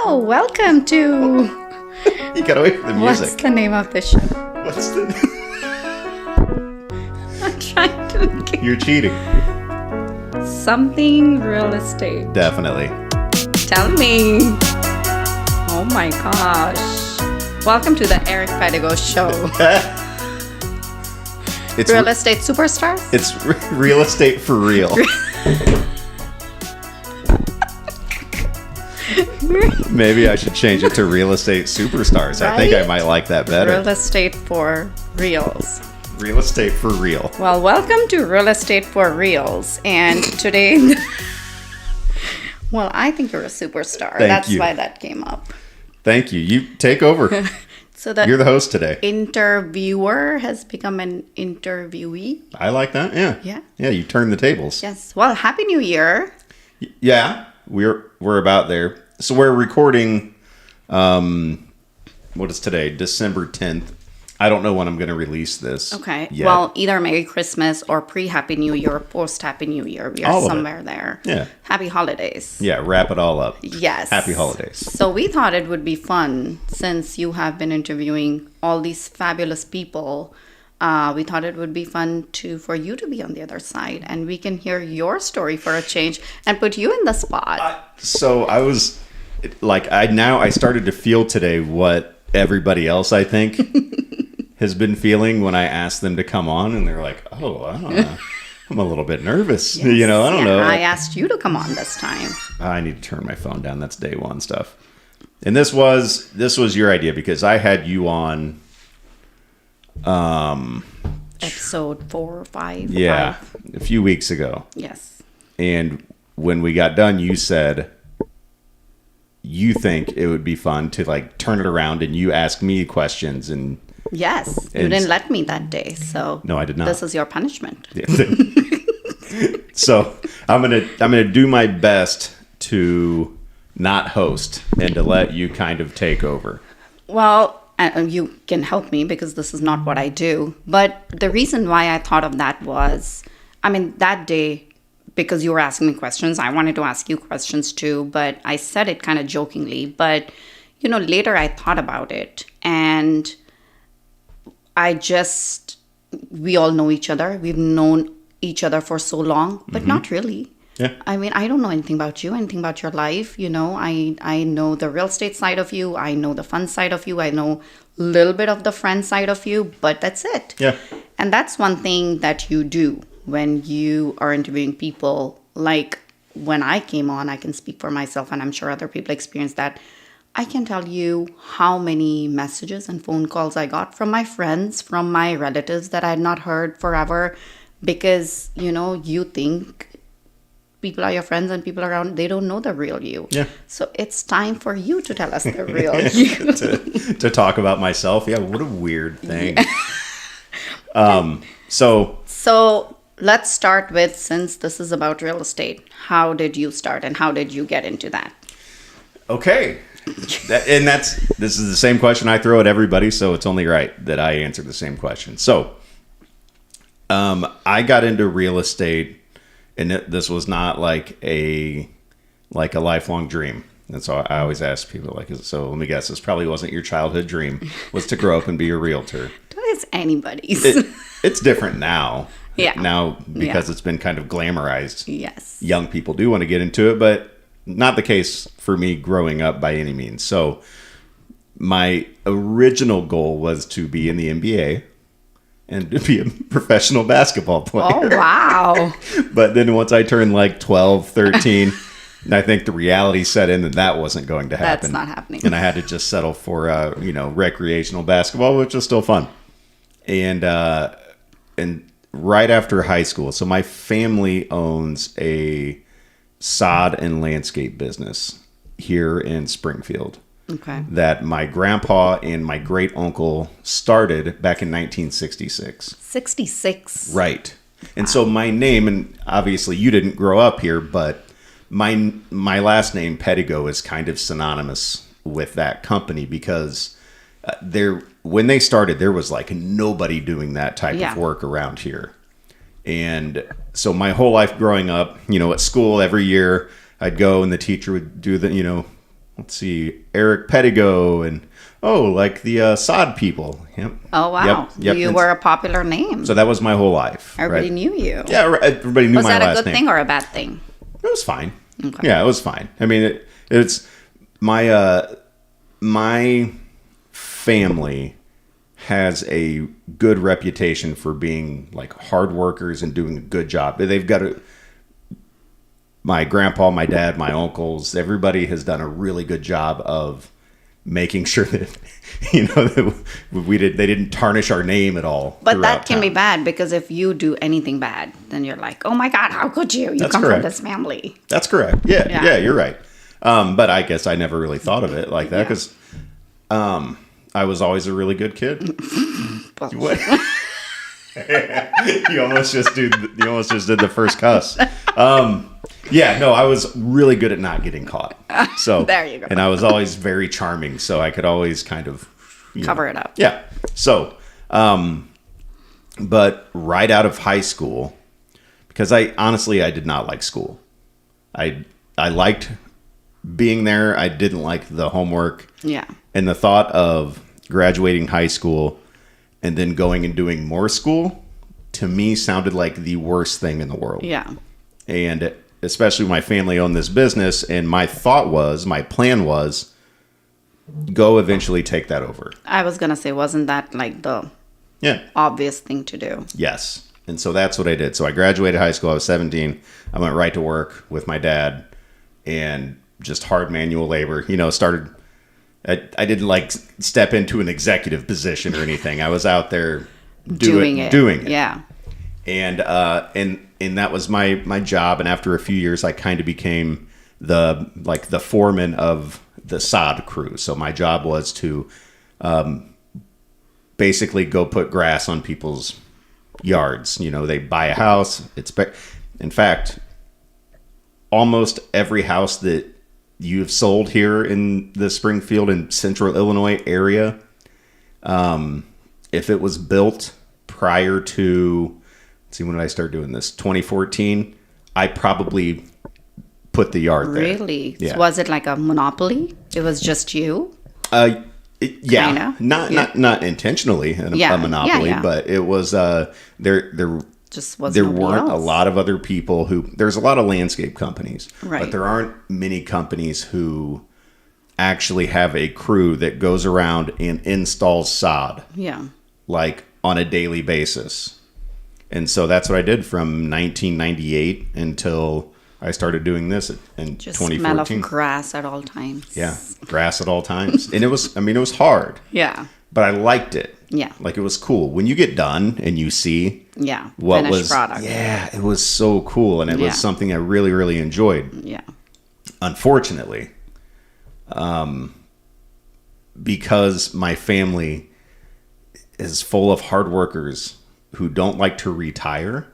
Hello, welcome to... You got away from the music. What's the name of the show? What's the... I'm trying to... You're cheating. Something real estate. Definitely. Tell me. Oh my gosh. Welcome to the Eric Pedigo Show. It's Real estate superstars? It's real estate for real. Maybe I should change it to real estate superstars. Right? I think I might like that better. Real estate for reals. Real estate for real. Well, welcome to Real Estate for Reals. And today, well, I think you're a superstar. That's you. why that came up. Thank you. You take over. So the You're the host today. interviewer has become an interviewee. I like that. Yeah. Yeah. Yeah, you turn the tables. Yes. Well, Happy New Year. Yeah. We're about there. So we're recording what is today? December 10th. I don't know when I'm going to release this. Okay. yet. Well, either Merry Christmas or pre-Happy New Year or post-Happy New Year. We are All of it. somewhere there. Yeah. Happy holidays. Yeah, wrap it all up. Yes. Happy holidays. So we thought it would be fun since you have been interviewing all these fabulous people. We thought it would be fun for you to be on the other side and we can hear your story for a change and put you in the spot. So I was like, I started to feel today what everybody else I think has been feeling when I asked them to come on, and they're like, "Oh, I don't know. I'm a little bit nervous. Yes. You know, I don't know. I asked you to come on this time. I need to turn my phone down. That's day one stuff." And this was your idea because I had you on. Episode 4 or 5. Yeah, 5. a few weeks ago. Yes. And when we got done, you said you think it would be fun to like turn it around and you ask me questions and. Yes. You And- didn't let me that day. So No, I did not. This is your punishment. So I'm gonna do my best to not host and to let you kind of take over. Well, you can help me because this is not what I do. But the reason why I thought of that was, that day, because you were asking me questions, I wanted to ask you questions too. But I said it kind of jokingly. But, later I thought about it. And we all know each other. We've known each other for so long, but not really. Yeah. I don't know anything about you, anything about your life. I know the real estate side of you. I know the fun side of you. I know a little bit of the friend side of you, but that's it. Yeah. And that's one thing that you do when you are interviewing people. Like when I came on, I can speak for myself, and I'm sure other people experience that. I can tell you how many messages and phone calls I got from my friends, from my relatives that I had not heard forever because, you think people are your friends and people around, they don't know the real you. Yeah. So it's time for you to tell us the real you. to talk about myself. Yeah, what a weird thing. So let's start with, since this is about real estate, how did you start and how did you get into that? okay. This is the same question I throw at everybody, so it's only right that I answer the same question. So, I got into real estate, and this was not like a lifelong dream. And so I always ask people, so let me guess, this probably wasn't your childhood dream, was to grow up and be a realtor. It's anybody's. It's different now. Yeah. Now, because it's been kind of glamorized. Yes. Young people do want to get into it, but not the case for me growing up by any means. So my original goal was to be in the NBA and to be a professional basketball player. Oh, wow. But then once I turned like 12, 13, I think the reality set in that wasn't going to happen. That's not happening. And I had to just settle for, recreational basketball, which was still fun. And right after high school, so my family owns a sod and landscape business here in Springfield. Okay. That my grandpa and my great uncle started back in 1966. 66. Right. And so my name, and obviously you didn't grow up here, but my last name Pedigo is kind of synonymous with that company because when they started, there was like nobody doing that type of work around here. And so my whole life growing up, at school every year I'd go and the teacher would do let's see, Eric Pedigo, and like the Sod people. Yep. Oh, wow. Yep. You were a popular name. So that was my whole life. Everybody right? knew you. Yeah, everybody knew Was my that a last good name. thing or a bad thing? It was fine. Okay. Yeah, it was fine. I mean, it's my my family has a good reputation for being like hard workers and doing a good job. They've got my grandpa, my dad, my uncles, everybody has done a really good job of making sure that that they didn't tarnish our name at all. But that can be town. bad because if you do anything bad, then you're like, oh my God, how could you? You That's come correct. from this family. That's correct. Yeah, Yeah. yeah, you're right. But I guess I never really thought of it like that Yeah. because I was always a really good kid. Well, What? You almost just did the first cuss. Yeah, no, I was really good at not getting caught. So There you go. And I was always very charming, so I could always kind of cover it up. Yeah. So, but right out of high school, because I did not like school. I liked being there. I didn't like the homework. Yeah. And the thought of graduating high school and then going and doing more school to me sounded like the worst thing in the world. Yeah. And especially when my family owned this business, and my plan was go eventually take that over. I was going to say, wasn't that like the Yeah. obvious thing to do? Yes. And so that's what I did. So I graduated high school. I was 17. I went right to work with my dad and just hard manual labor, started. I didn't like step into an executive position or anything. I was out there doing it. Yeah. And that was my job. And after a few years, I kind of became the foreman of the sod crew. So my job was to basically go put grass on people's yards. They buy a house. In fact, almost every house that you have sold here in the Springfield and Central Illinois area, if it was built prior to, let's see, when did I start doing this? 2014. I probably put the yard there. Really? Yeah. Was it like a monopoly? It was just you? Yeah, Kinda. not intentionally a monopoly, yeah. but it was there. Just was There nobody weren't a else? lot of other people there's a lot of landscape companies, Right. but there aren't many companies who actually have a crew that goes around and installs sod Yeah. like on a daily basis. And so that's what I did from 1998 until I started doing this in Just smell of 2014. grass at all times. Yeah, grass at all times. And it was hard, Yeah. but I liked it. Yeah. Like it was cool. When you get done and you see Yeah. what Finished was product. yeah, it was so cool, and it Yeah. was something I really, really enjoyed. Yeah. Unfortunately, because my family is full of hard workers who don't like to retire,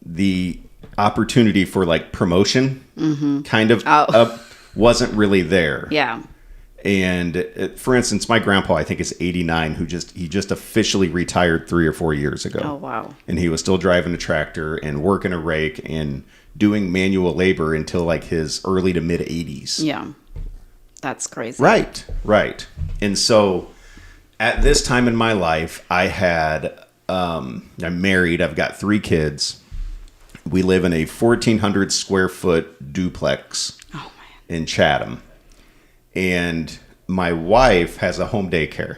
the opportunity for like promotion kind of wasn't really there. Yeah. And for instance, my grandpa, I think is 89, he just officially retired 3 or 4 years ago. Oh, wow. And he was still driving a tractor and working a rake and doing manual labor until like his early to mid 80s. Yeah. That's crazy. Right. And so at this time in my life, I'm married. I've got 3 kids. We live in a 1,400 square foot duplex in Chatham. And my wife has a home daycare.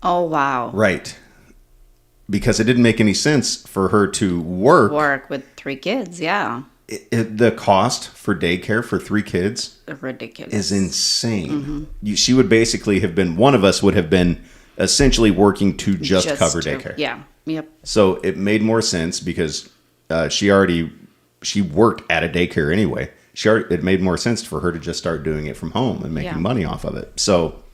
Oh, wow. Right. Because it didn't make any sense for her to work. With 3 kids. Yeah. The cost for daycare for 3 kids Ridiculous. is insane. She would basically have been, one of us would have been essentially working to just cover daycare. Yeah. Yep. So it made more sense because she worked at a daycare anyway. It made more sense for her to just start doing it from home and making money off of it. So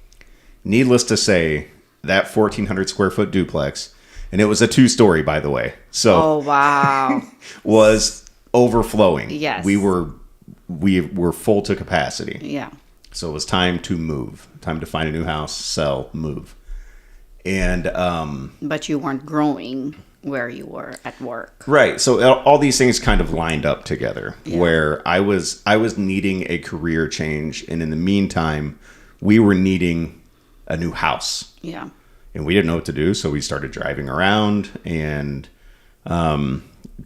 needless to say, that 1,400 square foot duplex, and it was a 2-story, by the way. So Oh, wow. was overflowing. Yes. We were full to capacity. Yeah. So it was time to move, time to find a new house, sell, move. And But you weren't growing. where you were at work. Right. So all these things kind of lined up together where I was needing a career change. And in the meantime, we were needing a new house. Yeah. And we didn't know what to do. So we started driving around and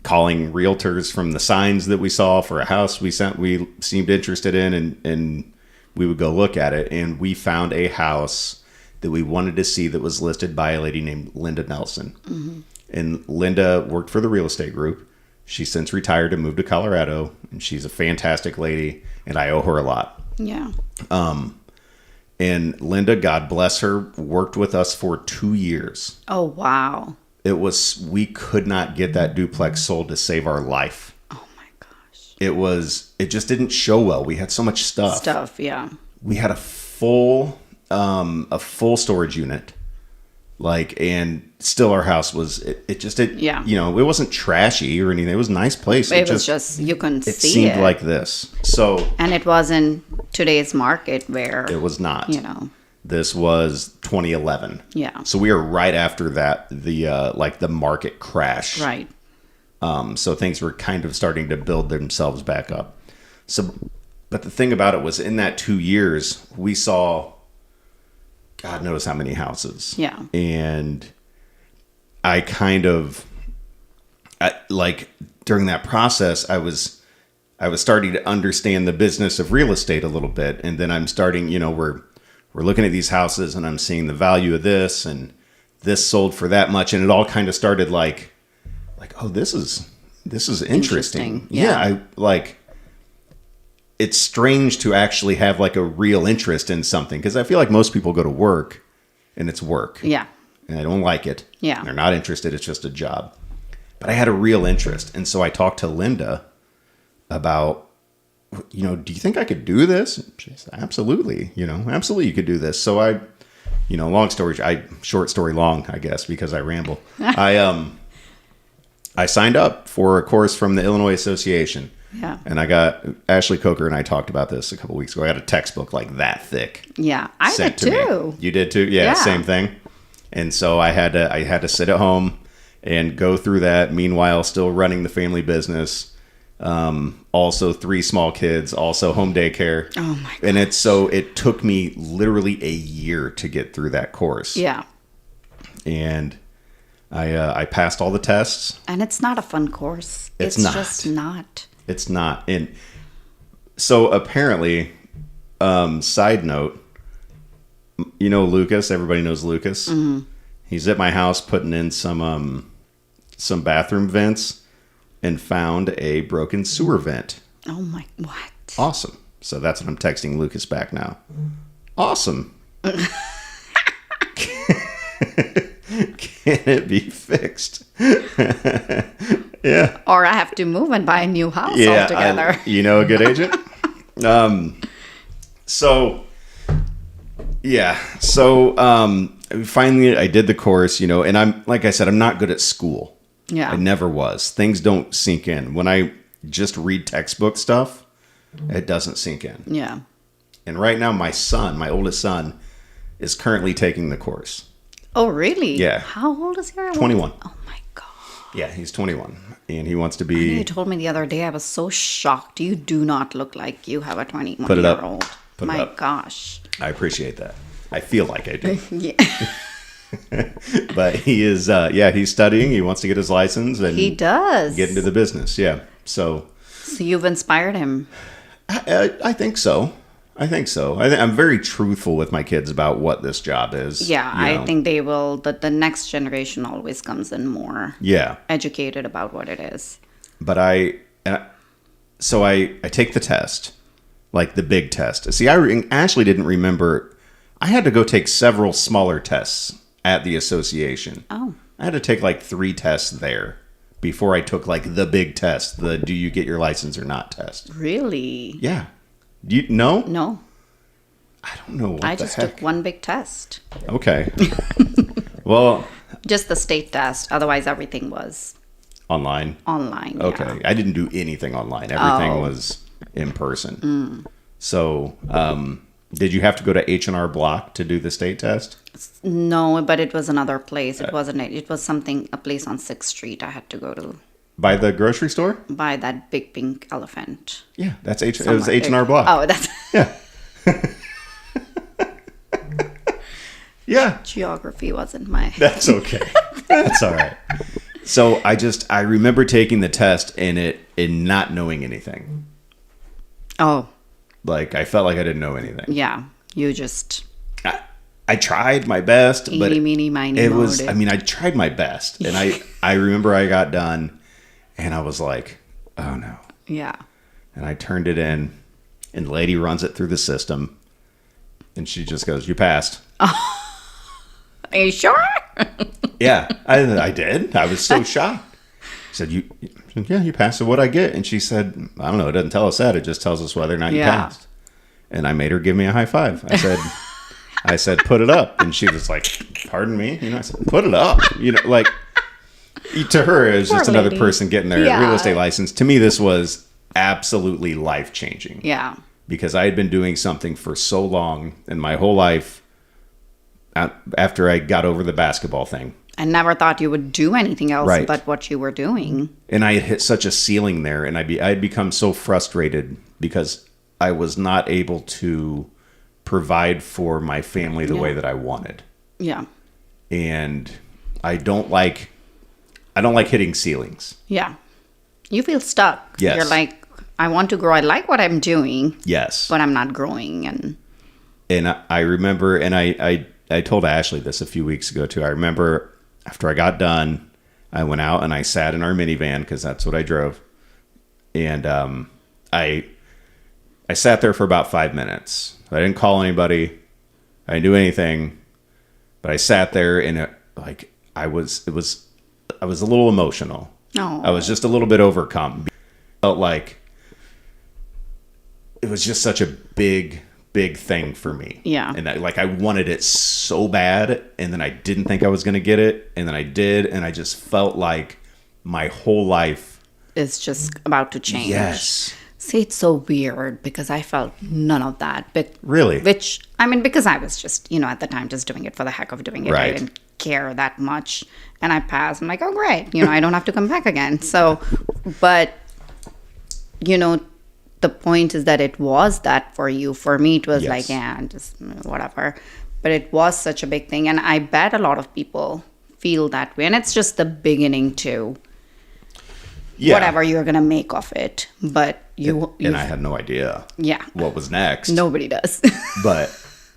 calling realtors from the signs that we saw for a house we seemed interested in. And we would go look at it. And we found a house that we wanted to see that was listed by a lady named Linda Nelson. Mm-hmm. And Linda worked for the real estate group. She's since retired and moved to Colorado. And she's a fantastic lady. And I owe her a lot. Yeah. And Linda, God bless her, worked with us for 2 years. Oh, wow. We could not get that duplex sold to save our life. Oh my gosh. It just didn't show well. We had so much stuff. Yeah. We had a full storage unit. And still our house was, Yeah. You know, it wasn't trashy or anything. It was a nice place. It was just, you couldn't see it. It seemed like this. So. And it was in today's market where. It was not. You know. This was 2011. Yeah. So we were right after that, the market crash. Right. So things were kind of starting to build themselves back up. So, but the thing about it was in that 2 years, we saw God knows how many houses. Yeah. And I kind of, during that process, I was starting to understand the business of real estate a little bit. And then I'm starting, we're looking at these houses and I'm seeing the value of this and this sold for that much. And it all kind of started oh, this is interesting. Yeah. It's strange to actually have a real interest in something because I feel like most people go to work and it's work. Yeah. And I don't like it. Yeah. They're not interested. It's just a job. But I had a real interest. And so I talked to Linda about, do you think I could do this? And she said, absolutely. Absolutely you could do this. So short story long, I guess, because I ramble. I signed up for a course from the Illinois Association. Yeah. And I got Ashley Coker and I talked about this a couple weeks ago. I got a textbook that thick. Yeah, I did too. You did too? Yeah, same thing. And so I had to sit at home and go through that. Meanwhile, still running the family business. Also 3 small kids, also home daycare. Oh my God. And it took me literally a year to get through that course. Yeah. And I passed all the tests. And it's not a fun course. It's not. Just not. It's not. And so apparently, side note, Lucas, everybody knows Lucas. Mm-hmm. He's at my house putting in some bathroom vents and found a broken sewer vent. Oh my, what? Awesome. So that's what I'm texting Lucas back now. Awesome. Can it be fixed? Yeah. Or I have to move and buy a new house altogether. A good agent? Finally I did the course, and I'm, like I said, I'm not good at school. Yeah. I never was. Things don't sink in. When I just read textbook stuff, it doesn't sink in. Yeah. And right now my oldest son, is currently taking the course. Oh, really? Yeah. How old is he? 21. Oh my God. Yeah, he's 21. And he wants to be... You told me the other day, I was so shocked. You do not look like you have a 21-year-old. Put it up. My gosh. I appreciate that. I feel like I do. Yeah. But he is, he's studying. He wants to get his license. And he does. Get into the business, yeah. So you've inspired him. I think so. I'm very truthful with my kids about what this job is. Yeah, I think they will. The next generation always comes in more educated about what it is. But I take the test, the big test. See, I actually didn't remember. I had to go take several smaller tests at the association. Oh. I had to take 3 tests there before I took the big test, the do you get your license or not test. Really? Yeah. Do you know? No. I don't know what I just took one big test. Okay. Well. Just the state test. Otherwise, everything was online. Online. Okay. Yeah. I didn't do anything online. Everything was in person. So, Did you have to go to H&R Block to do the state test? No, but it was another place. It wasn't. It was a place on 6th Street. I had to go to By the grocery store? buy that big pink elephant. Yeah, it was somewhere. H&R Block. Oh, that's Yeah. Yeah, geography wasn't my. that's okay. That's all right. So I remember taking the test and not knowing anything. Oh, Like I felt like I didn't know anything. yeah. You just I tried my best, but eeny, meeny, miny, it was. mowed I mean, I tried my best, and I remember I got done, and I was like, oh no. Yeah. And I turned it in, and the lady runs it through the system, and she just goes, "You passed." Are you sure? Yeah, I did. I was so shocked. I said, "You passed." So what I get? And she said, "I don't know. It doesn't tell us that. It just tells us whether or not you Yeah. passed." And I made her give me a high five. I said, "Put it up." And she was like, "Pardon me?" I said, "Put it up." Like to her, it was Poor just another lady. person getting their Yeah. real estate license. To me, this was absolutely life changing. Yeah. Because I had been doing something for so long in my whole life after I got over the basketball thing. I never thought you would do anything else Right. but what you were doing. And I had hit such a ceiling there, and I had become so frustrated because I was not able to provide for my family the Yeah. way that I wanted. Yeah. And I don't like hitting ceilings. Yeah. You feel stuck. Yes. You're like, I want to grow. I like what I'm doing, Yes. but I'm not growing. And I remember, and I told Ashley this a few weeks ago too. I remember after I got done, I went out and I sat in our minivan because that's what I drove. And I sat there for about 5 minutes. I didn't call anybody. I didn't do anything. But I sat there and I was a little emotional. no. I was just a little bit overcome. Felt like it was just such a big thing for me. Yeah. And I wanted it so bad, and then I didn't think I was going to get it, and then I did, and I just felt like my whole life. It's just about to change. Yes. See, it's so weird because I felt none of that. But Really? Which, I mean, because I was just, at the time just doing it for the heck of doing it. Right. I didn't care that much. And I passed. I'm like, oh, great. I don't have to come back again. So, but, the point is that it was that for you. For me, it was Yes. like, yeah, just whatever. But it was such a big thing. And I bet a lot of people feel that way. And it's just the beginning too. Yeah. Whatever you're going to make of it. But you And I had no idea yeah. what was next. Nobody does. But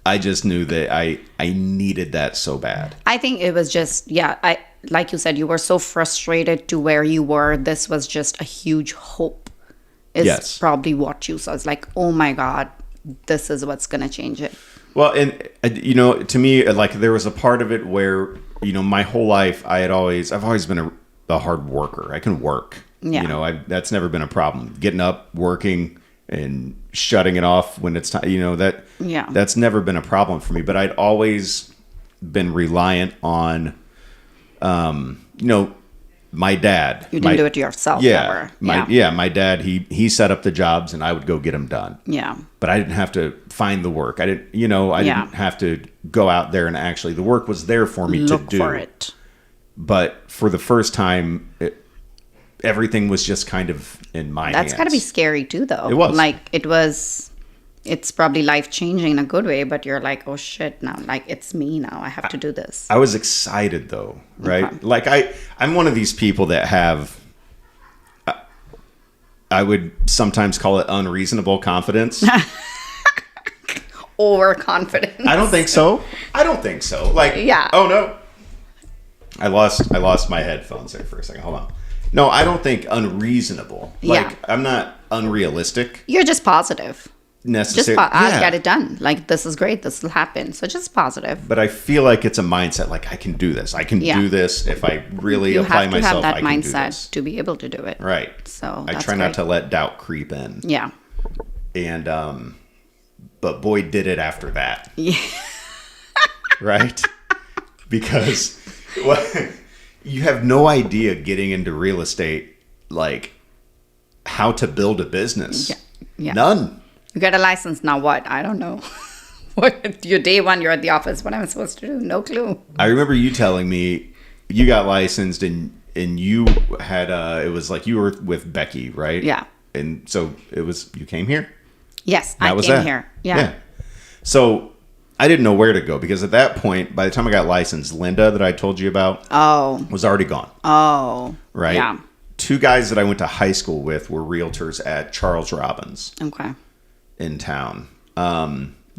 I just knew that I needed that so bad. I think it was just, I like you said, you were so frustrated to where you were. This was just a huge hope. Is Yes. probably what you saw. It's like, oh my God, this is what's going to change it. Well, and to me, like there was a part of it where, my whole life I've always been a hard worker. I can work. Yeah. That's never been a problem. Getting up, working, and shutting it off when it's time. Yeah. That's never been a problem for me. But I'd always been reliant on, my dad. You didn't do it yourself Yeah, ever. my dad. He set up the jobs, and I would go get them done. Yeah. But I didn't have to find the work. I didn't, I Yeah. didn't have to go out there and actually the work was there for me Look to do. for it. But for the first time, everything was just kind of in my That's hands. got to be scary too, though. It was. It's probably life changing in a good way, but you're like, oh shit, now, like, it's me now. I have to do this. I was excited though, right? Okay. Like I'm one of these people that have, I would sometimes call it unreasonable confidence. Overconfident. I don't think so. Like, Yeah. Oh no. I lost my headphones there for a second. Hold on. No, I don't think unreasonable. Like Yeah. I'm not unrealistic You're just positive. necessarily. I'll get it done. Like, this is great. This will happen. So just positive. But I feel like it's a mindset. Like I can do this. I can Yeah. do this if I really You apply have to myself. have I that can do mindset this. to be able to do it. Right. So I that's try not great. to let doubt creep in. Yeah. And but boy, did it after that. Yeah. Right? Because you have no idea getting into real estate, like how to build a business. Yeah. Yeah. None. You get a license now. What? I don't know. What, your day one, you're at the office. What am I supposed to do? No clue. I remember you telling me you got licensed and you had it was like you were with Becky, right? Yeah. And so it was you came here? Yes, That I was came that. here. Yeah. So I didn't know where to go because at that point, by the time I got licensed, Linda that I told you about Oh. was already gone. Oh. Right? Yeah. 2 guys that I went to high school with were realtors at Charles Robbins Okay. in town.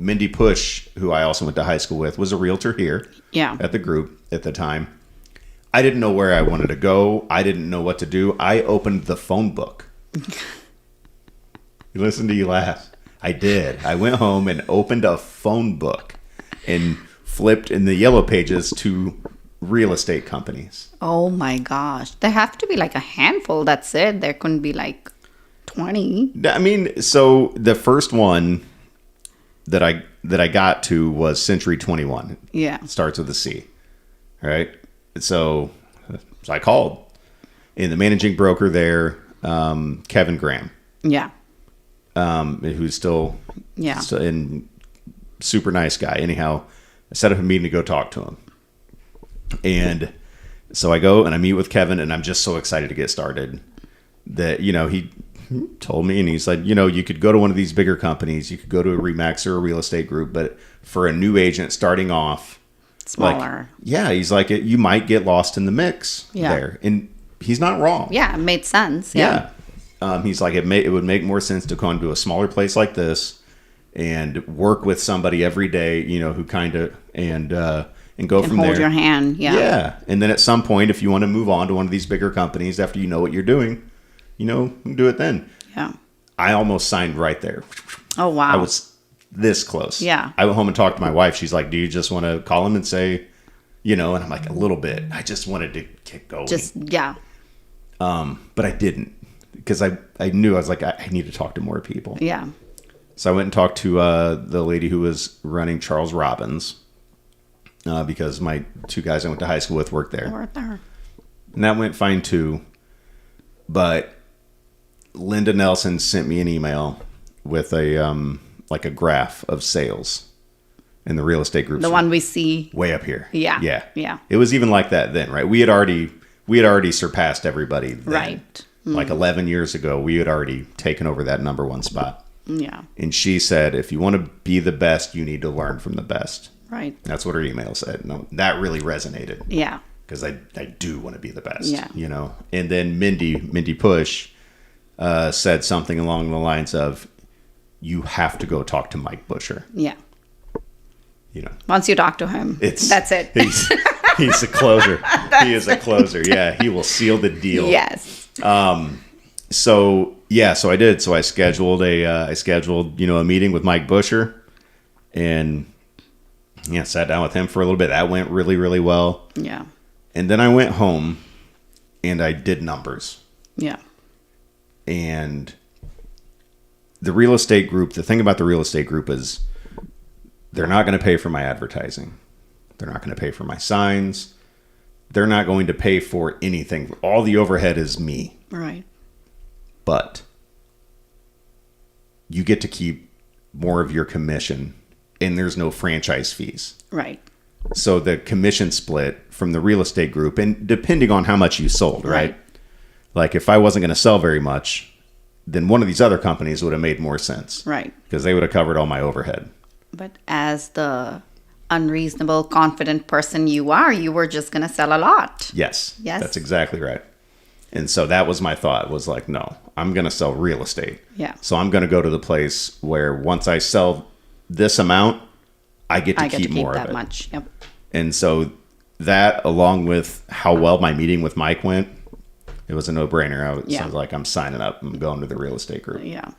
Mindy Push, who I also went to high school with, was a realtor here Yeah. at the group at the time. I didn't know where I wanted to go. I didn't know what to do. I opened the phone book. You listen to you laugh. I did. I went home and opened a phone book and flipped in the yellow pages to real estate companies. Oh my gosh. There have to be like a handful. That's it. There couldn't be like 20. I mean, so the first one that I got to was Century 21. Yeah. It starts with a C. Right? So I called. And the managing broker there, Kevin Graham, Yeah. who's still Yeah. and super nice guy. Anyhow, I set up a meeting to go talk to him. And so I go and I meet with Kevin, and I'm just so excited to get started that, he told me, and he's like, you could go to one of these bigger companies. You could go to a Remax or a real estate group, but for a new agent starting off, Smaller. he's like, you might get lost in the mix there. And he's not wrong. Yeah. It made sense. Yeah. He's like, it would make more sense to go into a smaller place like this and work with somebody every day, who kind of, and go And from hold there. your hand. Yeah. Yeah. And then at some point, if you want to move on to one of these bigger companies after you know what you're doing, you can do it then. Yeah. I almost signed right there. Oh, wow. I was this close. Yeah. I went home and talked to my wife. She's like, do you just want to call him and say, and I'm like, a little bit. I just wanted to get going. Yeah. But I didn't because I knew I was like, I need to talk to more people. Yeah. So I went and talked to the lady who was running Charles Robbins because my 2 guys I went to high school with worked there. Worth there. And that went fine too. But Linda Nelson sent me an email with a like a graph of sales in the real estate groups. The one we see. Way up here. Yeah. Yeah. Yeah. It was even like that then, right? We had already surpassed everybody then. Right. Like 11 years ago, we had already taken over that number 1 spot. Yeah. And she said, if you want to be the best, you need to learn from the best. Right. That's what her email said. No, that really resonated Yeah. because I do want to be the best, Yeah. And then Mindy Push said something along the lines of, you have to go talk to Mike Busher. Yeah. You know, Once you talk to him, that's it. He's a closer. He is a closer. Yeah, he will seal the deal. Yes. So I did. So I scheduled a meeting with Mike Busher, and sat down with him for a little bit. That went really, really well. Yeah. And then I went home and I did numbers. Yeah. And the real estate group, the thing about the real estate group is they're not going to pay for my advertising. They're not going to pay for my signs. They're not going to pay for anything. All the overhead is me. Right. But you get to keep more of your commission, and there's no franchise fees. Right. So the commission split from the real estate group, and depending on how much you sold, right? Like if I wasn't going to sell very much, then one of these other companies would have made more sense. Right. Because they would have covered all my overhead. But as the unreasonable, confident person you are, you were just going to sell a lot. Yes. Yes. That's exactly right. And so that was my thought, was like, no, I'm going to sell real estate. Yeah. So I'm going to go to the place where once I sell this amount, I get to keep more of that it. much. Yep. And so that, along with how well my meeting with Mike went, it was a no-brainer. I was like, I'm signing up. I'm going to the real estate group. Yeah.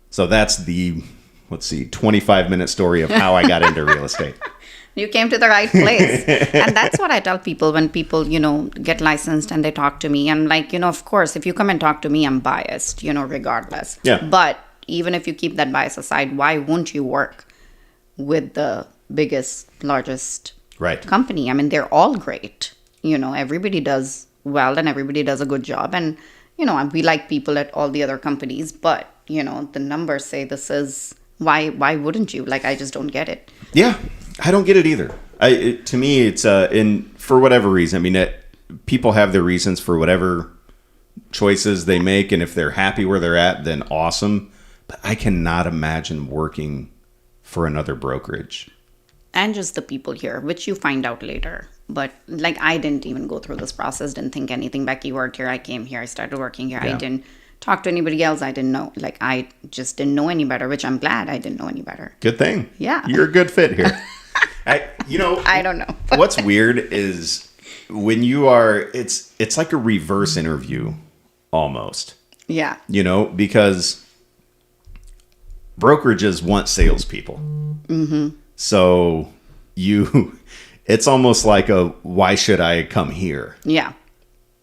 So that's the, 25-minute story of how I got into real estate. You came to the right place. And that's what I tell people when people, get licensed and they talk to me. I'm like, of course, if you come and talk to me, I'm biased, regardless. Yeah. But even if you keep that bias aside, why won't you work with the biggest, largest company? I mean, they're all great. Everybody does well and everybody does a good job. And, we like people at all the other companies. But, the numbers say this is Why wouldn't you? Like, I just don't get it. Yeah, I don't get it either. To me, it's for whatever reason. I mean, people have their reasons for whatever choices they make, and if they're happy where they're at, then awesome. But I cannot imagine working for another brokerage. And just the people here, which you find out later. But like, I didn't even go through this process, didn't think anything. Becky worked here, I came here, I started working here. Yeah. I didn't talk to anybody else. I didn't know. Like, I just didn't know any better, which I'm glad I didn't know any better. Good thing. Yeah. You're a good fit here. I don't know. What's weird is when you are, it's like a reverse interview almost. Yeah. Because brokerages want salespeople. Mm-hmm. So it's almost like why should I come here? Yeah.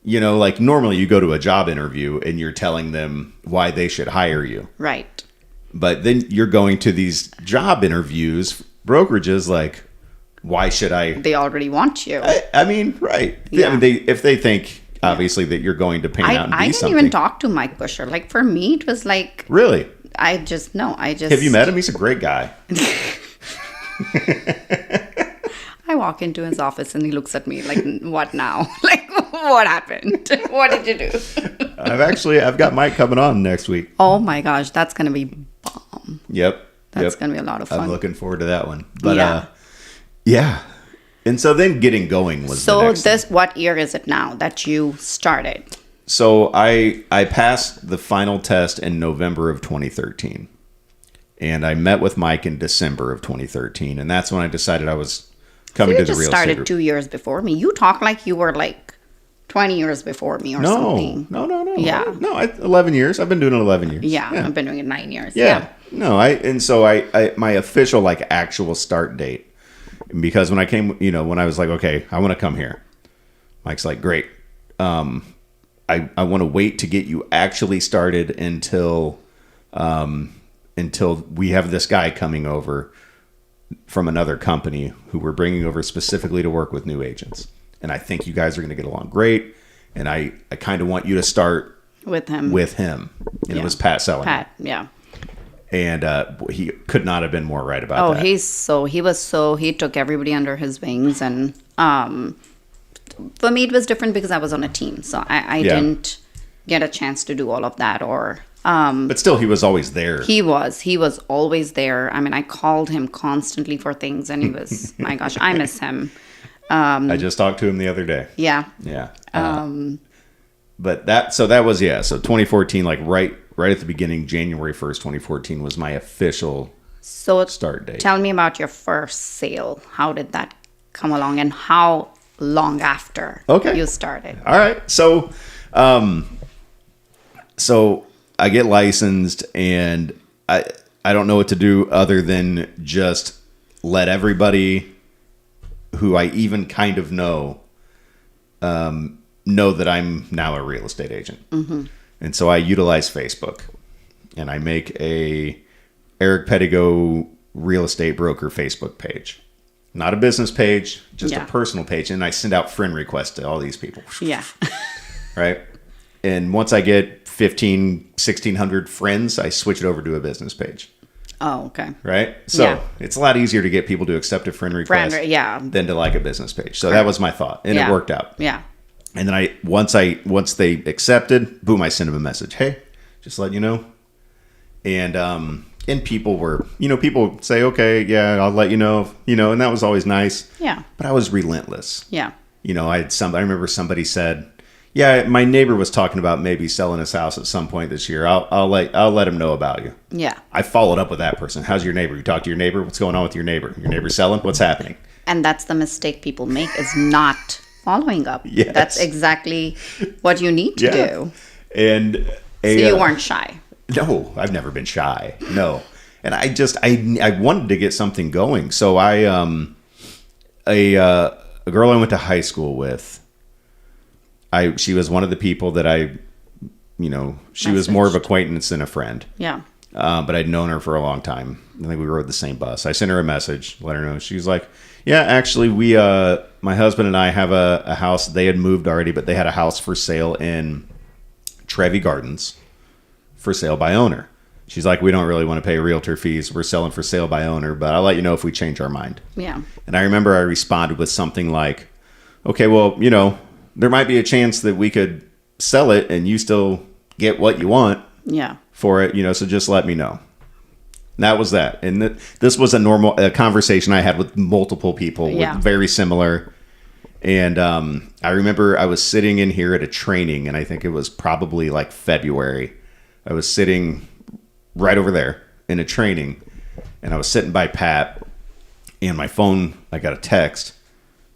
Like normally you go to a job interview and you're telling them why they should hire you. Right. But then you're going to these job interviews, brokerages, like, why should I? They already want you. I mean, right. Yeah. I mean, if they think, obviously, that you're going to pan out and be I didn't something. even talk to Mike Busher. Like, for me, it was like... Really? Have you met him? He's a great guy. I walk into his office and he looks at me like, what now? Like, what happened? What did you do? I've got Mike coming on next week. Oh my gosh, that's going to be bomb. Yep. That's going to be a lot of fun. I'm looking forward to that one. But yeah. And so then getting going was the next thing. What year is it now that you started? So I passed the final test in November of 2013. And I met with Mike in December of 2013. And that's when I decided I was coming to the real estate group. You just started 2 years before me. You talk like you were like 20 years before me or something. No. Yeah. No, 11 years. I've been doing it 11 years. Yeah, I've been doing it 9 years. Yeah. No, my official like actual start date, because when I came, when I was like, okay, I want to come here, Mike's like, great. I want to wait to get you actually started until we have this guy coming over from another company who we're bringing over specifically to work with new agents. And I think you guys are going to get along great. And I kind of want you to start with him. And it was Pat selling. Pat, yeah. And he could not have been more right about that. He took everybody under his wings. And for me, it was different because I was on a team. So I didn't get a chance to do all of that but still, he was always there. He was always there. I mean, I called him constantly for things, and he was, my gosh, I miss him. I just talked to him the other day. Yeah. Yeah. But that was, so 2014, like right at the beginning, January 1st, 2014 was my official start date. Tell me about your first sale. How did that come along, and how long after you started? All right. So I get licensed, and I don't know what to do other than just let everybody who I even kind of know that I'm now a real estate agent. Mm-hmm. And so I utilize Facebook, and I make a Eric Pettigo real estate broker Facebook page. Not a business page, just a personal page. And I send out friend requests to all these people. Yeah. Right? And once I get 1,600 friends, I switch it over to a business page. Oh, okay. Right? So it's a lot easier to get people to accept a friend request than to like a business page. So that was my thought. And it worked out. Yeah. And then once they accepted, boom, I sent them a message. Hey, just letting you know. And people were, people say, okay, yeah, I'll let you know, and that was always nice. Yeah. But I was relentless. Yeah. I remember somebody said, yeah, my neighbor was talking about maybe selling his house at some point this year. I'll let him know about you. Yeah. I followed up with that person. How's your neighbor? You talk to your neighbor? What's going on with your neighbor? Your neighbor selling? What's happening? And that's the mistake people make, is not following up. Yes. That's exactly what you need to do. And so you weren't shy. No, I've never been shy. No. And I wanted to get something going. So a girl I went to high school with, she was one of the people that she was more of acquaintance than a friend. Yeah. But I'd known her for a long time. I think we rode the same bus. I sent her a message, let her know. She was like, yeah, actually my husband and I have a house. They had moved already, but they had a house for sale in Trevi Gardens for sale by owner. She's like, we don't really want to pay realtor fees. We're selling for sale by owner, but I'll let you know if we change our mind. Yeah. And I remember I responded with something like, okay, well, you know, there might be a chance that we could sell it and you still get what you want Yeah. for it, you know, so just let me know. And that was that. And this was a conversation I had with multiple people Yeah. with very similar. And I remember I was sitting in here at a training, and I think it was probably like February. I was sitting right over there in a training, and I was sitting by Pat, and my phone, I got a text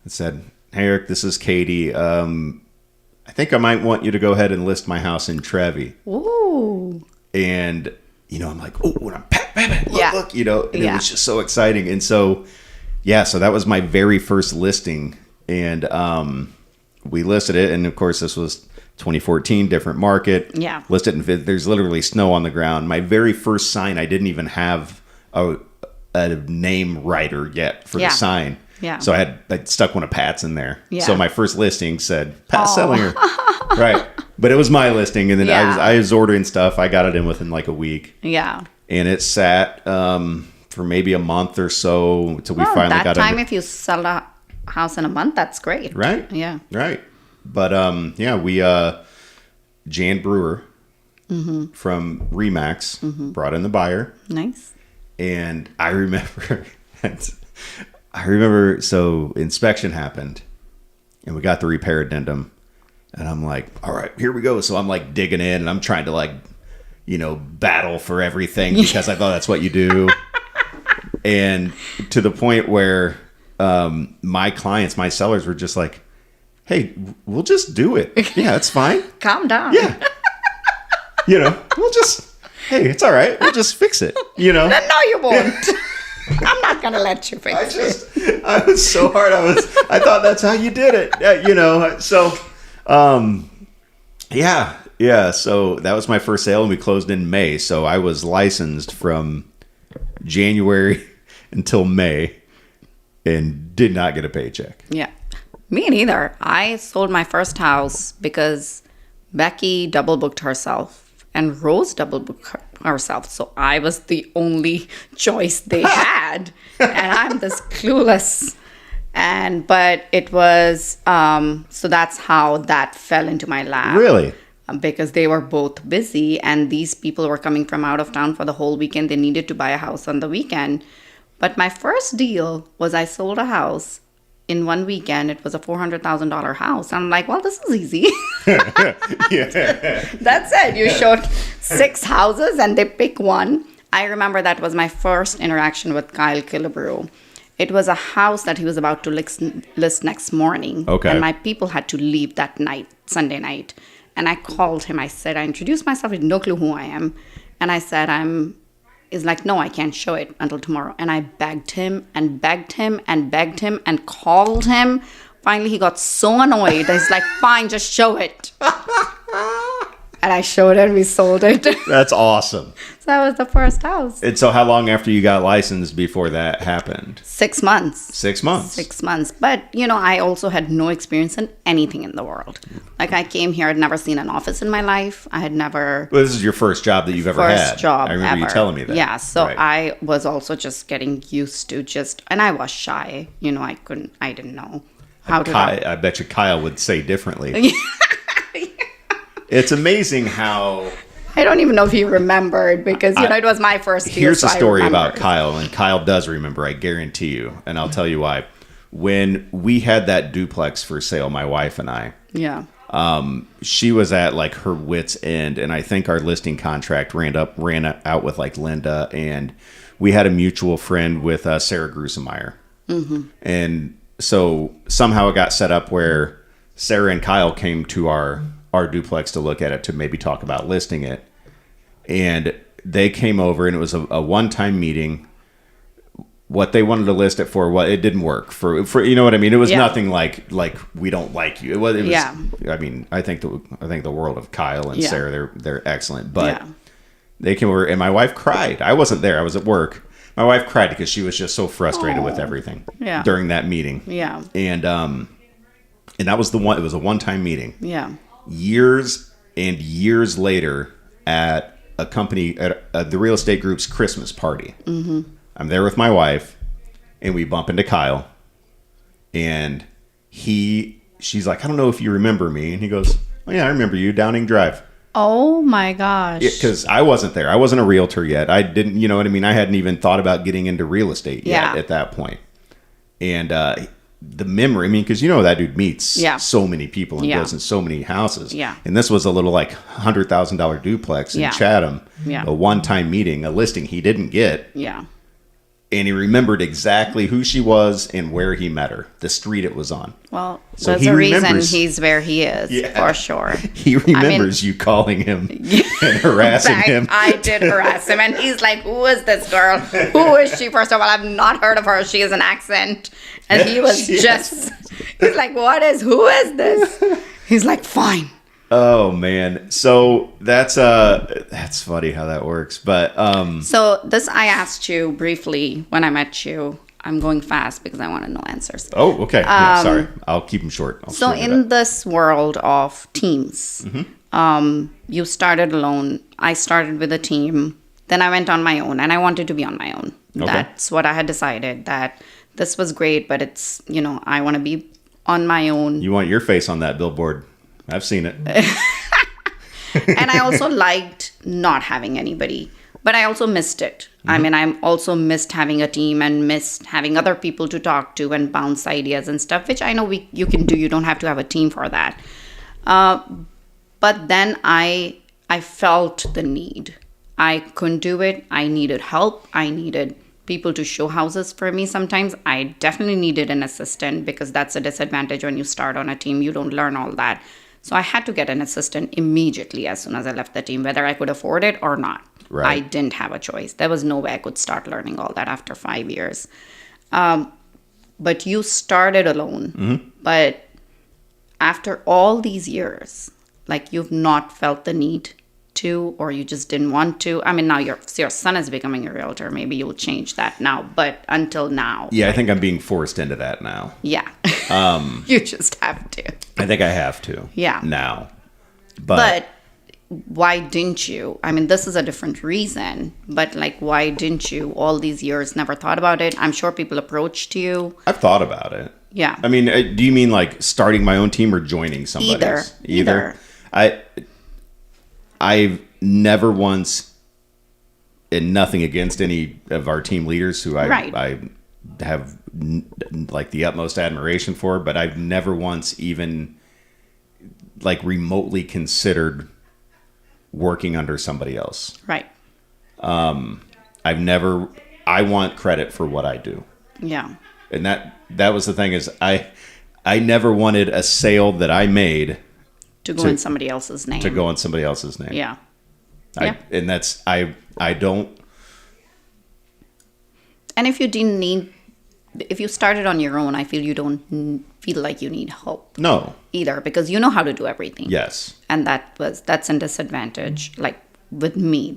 that said, "Hey Eric, this is Katie. I think I might want you to go ahead and list my house in Trevi." Ooh. And, you know, I'm like, oh, and I'm Pat, look, Yeah. look, you know, and it Yeah. was just so exciting. And so, yeah, so that was my very first listing. And we listed it. And of course, this was 2014, different market. Yeah. Listed, and there's literally snow on the ground. My very first sign, I didn't even have a name writer yet for Yeah. the sign. Yeah. So I stuck one of Pat's in there. Yeah. So my first listing said Pat Sellinger. Right. But it was my listing, and then Yeah. I was ordering stuff. I got it in within like a week, Yeah. and it sat for maybe a month or so until we Well, finally that got time, it. if you sell a house in a month, that's great. Right. Yeah. Right. But yeah, we Jan Brewer from Remax brought in the buyer, Nice. and I remember, so inspection happened, and we got the repair addendum. And I'm like, all right, here we go. So I'm like digging in, and I'm trying to like, you know, battle for everything because I thought that's what you do. And to the point where my clients, my sellers were just like, hey, we'll just do it. Yeah, it's fine. Calm down. Yeah. You know, hey, it's all right. We'll just fix it. You know? No, you won't. I'm not going to let you fix it. I was so hard. I thought that's how you did it. Yeah, you know, so... yeah. So that was my first sale, and we closed in May. So I was licensed from January until May and did not get a paycheck. Yeah. Me neither. I sold my first house because Becky double booked herself and Rose double booked herself. So I was the only choice they had. And I'm this clueless. But it was, so that's how that fell into my lap. Really? Because they were both busy, and these people were coming from out of town for the whole weekend. They needed to buy a house on the weekend. But my first deal was I sold a house in one weekend. It was a $400,000 house. I'm like, well, this is easy. Yeah. That's it. You showed 6 houses and they pick one. I remember that was my first interaction with Kyle Killebrew. It was a house that he was about to list next morning. Okay. And my people had to leave that night, Sunday night. And I called him. I said, I introduced myself. He had no clue who I am. And I said, he's like, no, I can't show it until tomorrow. And I begged him and begged him and begged him and called him. Finally, he got so annoyed. He's like, fine, just show it. And I showed it. We sold it. So That's awesome. that was the first house. And so how long after you got licensed before that happened? 6 months. 6 months. 6 months. But, I also had no experience in anything in the world. Like, I came here, I'd never seen an office in my life. I had never... Well, this is your first job that you've ever had. First job I remember ever. you telling me that. Yeah, so Right. I was also just getting used to and I was shy. I didn't know how to... I bet you Kyle would say differently. It's amazing how... I don't even know if he remembered because, it was my first deal. Here's so a I story remember. about Kyle, and Kyle does remember, I guarantee you, and I'll tell you why. When we had that duplex for sale, my wife and I, Yeah. she was at like her wit's end, and I think our listing contract ran out with like Linda, and we had a mutual friend with Sarah Grusemeyer. Mm-hmm. And so somehow it got set up where Sarah and Kyle came to our duplex to look at it, to maybe talk about listing it. And they came over, and it was a one-time meeting. What they wanted to list it for, it didn't work for you know what I mean? It was nothing like we don't like you. It was Yeah. I mean, I think the world of Kyle and Yeah. Sarah, they're excellent. But Yeah. they came over, and my wife cried. I wasn't there. I was at work. My wife cried because she was just so frustrated with everything Yeah. during that meeting. Yeah. And that was it was a one-time meeting. Yeah. Years and years later, at a company at the real estate group's Christmas party. Mm-hmm. I'm there with my wife, and we bump into Kyle, and she's like, I don't know if you remember me, and he goes, oh yeah, I remember you, Downing Drive. Oh my gosh. Because I wasn't there. I wasn't a realtor yet. I didn't, you know what I mean? I hadn't even thought about getting into real estate yet at that point. And the memory, I mean, because you know that dude meets so many people and goes in so many houses. Yeah. And this was a little like $100,000 duplex in Chatham. Yeah. A one-time meeting, a listing he didn't get. Yeah. And he remembered exactly who she was and where he met her, the street it was on. Well, so there's a reason he's where he is, for sure. He remembers you calling him and harassing him. I did harass him, and he's like, who is this girl? Who is she? First of all, I've not heard of her. She has an accent. And he was he's like, who is this? He's like, fine. Oh man, so that's funny how that works. But so this I asked you briefly when I met you. I'm going fast because I want to know answers. Oh, okay. Yeah, sorry, I'll keep them short. So in this world of teams, you started alone. I started with a team. Then I went on my own, and I wanted to be on my own. Okay. That's what I had decided. That this was great, but it's I want to be on my own. You want your face on that billboard. I've seen it. And I also liked not having anybody, but I also missed it. Mm-hmm. I mean, I also missed having a team and missed having other people to talk to and bounce ideas and stuff, which I know you can do. You don't have to have a team for that. But then I felt the need. I couldn't do it. I needed help. I needed people to show houses for me sometimes. I definitely needed an assistant because that's a disadvantage when you start on a team. You don't learn all that. So I had to get an assistant immediately as soon as I left the team, whether I could afford it or not. Right. I didn't have a choice. There was no way I could start learning all that after 5 years. But you started alone. Mm-hmm. But after all these years, like you've not felt the need to, or you just didn't want to. I mean, now your son is becoming a realtor. Maybe you'll change that now. But until now. Yeah, I think I'm being forced into that now. Yeah. You just have to. I think I have to. Yeah. Now. But why didn't you? I mean, this is a different reason. But like, why didn't you all these years never thought about it? I'm sure people approached you. I've thought about it. Yeah. I mean, do you mean like starting my own team or joining somebody? Either. I've never once, and nothing against any of our team leaders who I have like the utmost admiration for, but I've never once even like remotely considered working under somebody else. Right. I want credit for what I do. Yeah. And that was the thing is I never wanted a sale that I made to go in somebody else's name. Yeah. And that's, I don't. And if you started on your own, I feel you don't feel like you need help. No. Either, because you know how to do everything. Yes. And that's a disadvantage. Like with me,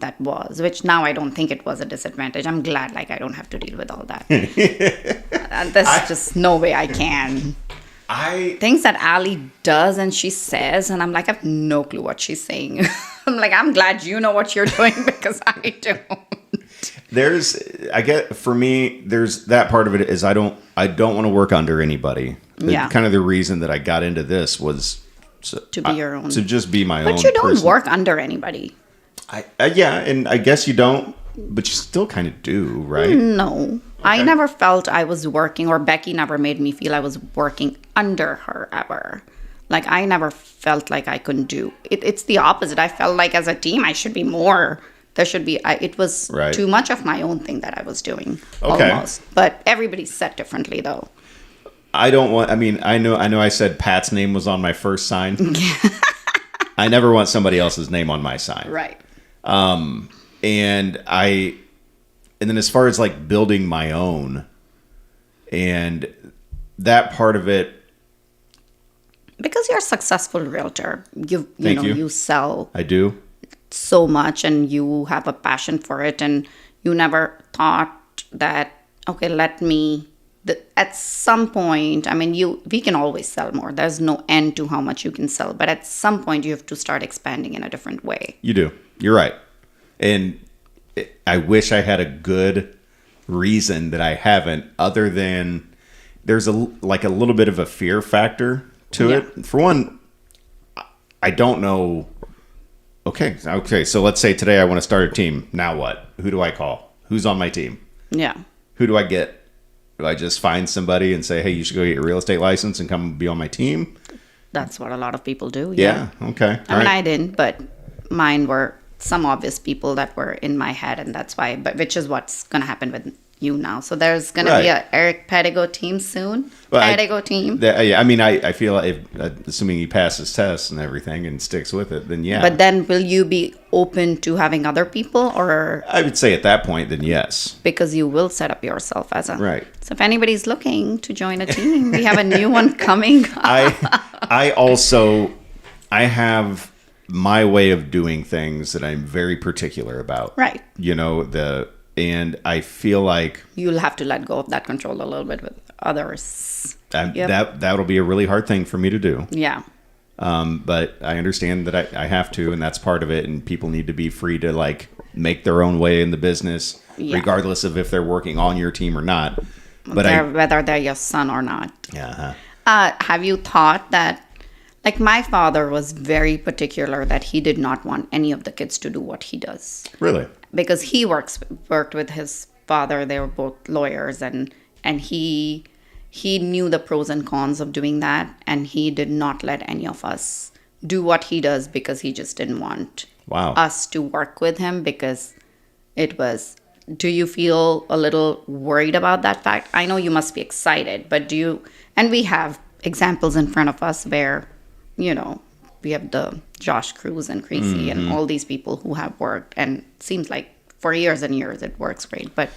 which now I don't think it was a disadvantage. I'm glad like I don't have to deal with all that. There's just no way I can. Things that Ali does and she says, and I'm like, I have no clue what she's saying. I'm like, I'm glad you know what you're doing because I don't. For me, there's that part of it is I don't want to work under anybody. Yeah. Kind of the reason that I got into this was to be your own. To just be my own. But you don't work under anybody. Yeah, and I guess you don't, but you still kind of do, right? No. Okay. I never felt I was working, or Becky never made me feel I was working under her ever. Like, I never felt like I couldn't do it. It's the opposite. I felt like as a team, I should be more. There should be, it was too much of my own thing that I was doing. Okay. Almost. But everybody's set differently, though. I know I said Pat's name was on my first sign. I never want somebody else's name on my sign. Right. And then as far as like building my own and that part of it. Because you're a successful realtor, you sell. I do. So much, and you have a passion for it, and you never thought that, okay, at some point, I mean, we can always sell more. There's no end to how much you can sell, but at some point you have to start expanding in a different way. You do. You're right. And I wish I had a good reason that I haven't, other than there's a little bit of a fear factor to Yeah. it. For one, I don't know. Okay. So let's say today I want to start a team. Now what? Who do I call? Who's on my team? Yeah. Who do I get? Do I just find somebody and say, hey, you should go get your real estate license and come be on my team? That's what a lot of people do. Yeah. Okay. I mean, I didn't, but mine were some obvious people that were in my head, and that's why. But which is what's going to happen with you now. So there's going to be Right. a Eric Pedigo team soon. Well, Pedigo team. Yeah, I mean, I feel like assuming he passes tests and everything and sticks with it, then yeah. But then, will you be open to having other people, or I would say at that point, then yes. because you will set up yourself as a Right. So if anybody's looking to join a team, we have a new one coming. I also have my way of doing things that I'm very particular about. Right. You know, and I feel like You'll have to let go of that control a little bit with others. Yep. that'll be a really hard thing for me to do. Yeah. But I understand that I have to, and that's part of it. And people need to be free to like make their own way in the business, Yeah. regardless of if they're working on your team or not. But Whether they're your son or not. yeah, Have you thought that, like my father was very particular that he did not want any of the kids to do what he does, really, because he worked with his father. They were both lawyers, and he knew the pros and cons of doing that, and he did not let any of us do what he does because he just didn't want wow. us to work with him, because it was. Do you feel a little worried about that fact? I know you must be excited, but do you? And we have examples in front of us where, you know, we have the Josh Cruz and Creasy and all these people who have worked, and it seems like for years and years it works great. But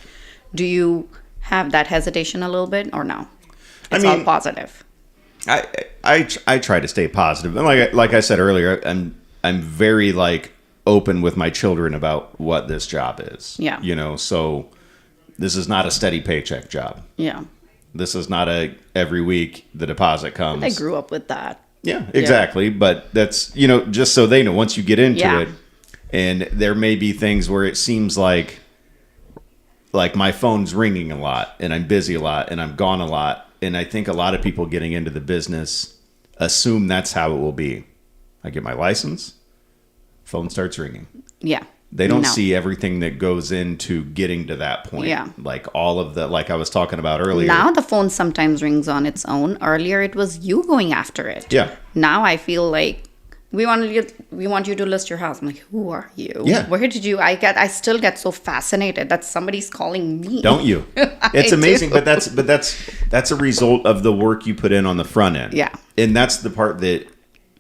do you have that hesitation a little bit, or no? It's all positive. I try to stay positive, and like I said earlier, I'm very like open with my children about what this job is. Yeah. You know, so this is not a steady paycheck job. Yeah. This is not a every week the deposit comes. I grew up with that. Yeah, exactly. But that's, you know, just so they know, once you get into Yeah. it, and there may be things where it seems like my phone's ringing a lot and I'm busy a lot and I'm gone a lot. And I think a lot of people getting into the business assume that's how it will be. I get my license, phone starts ringing. Yeah. They don't No. see everything that goes into getting to that point. Yeah. Like all of the, like I was talking about earlier. Now the phone sometimes rings on its own. Earlier it was you going after it. Yeah. Now I feel like we want you to list your house. I'm like, who are you? Yeah. Where did you? I still get so fascinated that somebody's calling me. Don't you? It's I amazing, do. but that's a result of the work you put in on the front end. Yeah. And that's the part that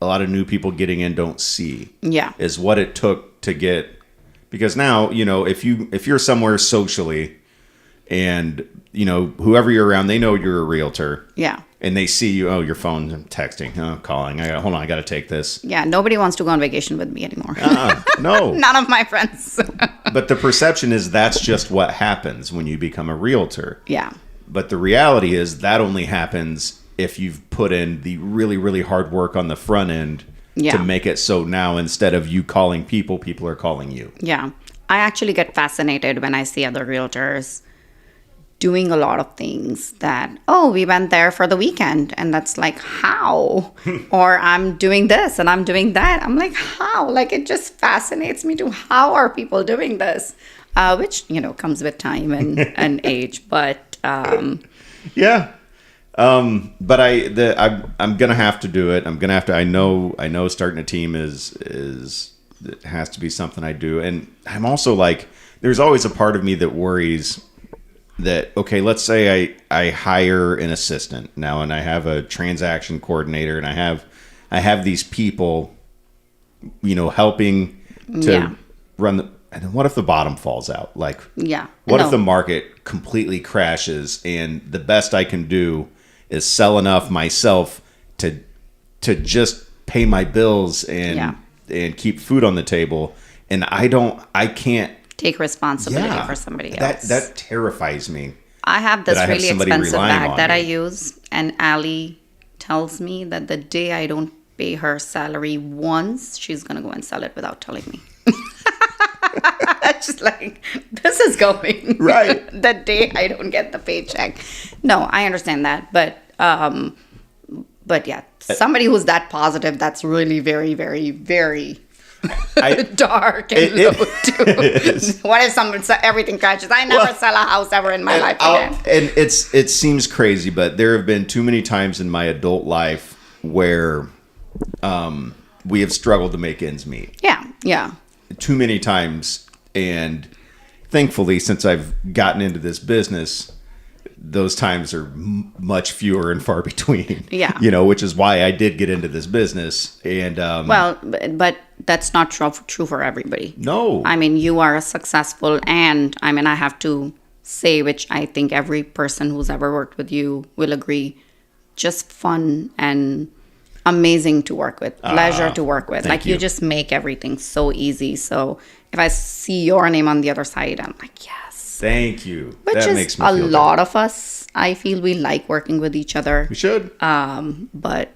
a lot of new people getting in don't see. Yeah. Is what it took to get, because now, you know, if you're somewhere socially and, you know, whoever you're around, they know you're a realtor. Yeah. And they see you, oh, your phone's texting, calling. Hold on, I got to take this. Yeah. Nobody wants to go on vacation with me anymore. No. None of my friends. But the perception is that's just what happens when you become a realtor. Yeah. But the reality is that only happens if you've put in the really, really hard work on the front end Yeah. to make it so now instead of you calling people, people are calling you. Yeah. I actually get fascinated when I see other realtors doing a lot of things that, oh, we went there for the weekend. And that's like, how? Or I'm doing this and I'm doing that. I'm like, how? Like, it just fascinates me to how are people doing this? Which, you know, comes with time and age. But Yeah. But I'm gonna have to do it. I'm gonna have to. I know starting a team is it has to be something I do. And I'm also like, there's always a part of me that worries that, okay, let's say I hire an assistant now, and I have a transaction coordinator, and I have these people, you know, helping to Yeah. run the. And then what if the bottom falls out? Like, yeah. what No. if the market completely crashes and the best I can do is sell enough myself to just pay my bills and keep food on the table, and I can't take responsibility for somebody else. That terrifies me. I have this that I have really somebody expensive relying bag on that I me. use, and Allie tells me that the day I don't pay her salary once, she's gonna go and sell it without telling me. Just like, this is going Right. the day I don't get the paycheck. No, I understand that, but yeah, somebody who's that positive, that's really very, very, very dark and low too. What if everything crashes? I never sell a house ever in my life again. And it seems crazy, but there have been too many times in my adult life where we have struggled to make ends meet. Yeah. Too many times, and thankfully, since I've gotten into this business, those times are much fewer and far between. Yeah. Which is why I did get into this business. And well, but that's not true for everybody. No. I mean, you are successful, and I mean, I have to say, which I think every person who's ever worked with you will agree, just fun and amazing to work with, pleasure to work with. Like, you just make everything so easy. So if I see your name on the other side, I'm like, yes. Thank you. Which that is makes me a feel lot of us. I feel we like working with each other. We should. But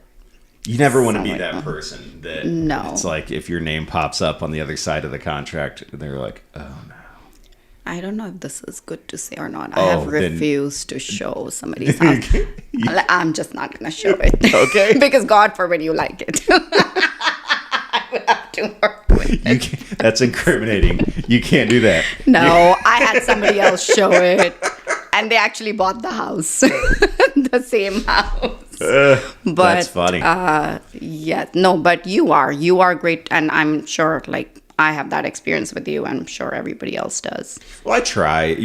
you never want to be that person that No. It's like if your name pops up on the other side of the contract, they're like, oh no. I don't know if this is good to say or not. I have then- refused to show somebody's house. I'm just not going to show it. Okay. Because God forbid you like it. I would have to work with it. That's incriminating. You can't do that. No, I had somebody else show it. And they actually bought the house. The same house. But That's funny. yeah, no, but you are great. And I'm sure, like, I have that experience with you. I'm sure everybody else does. Well, I try.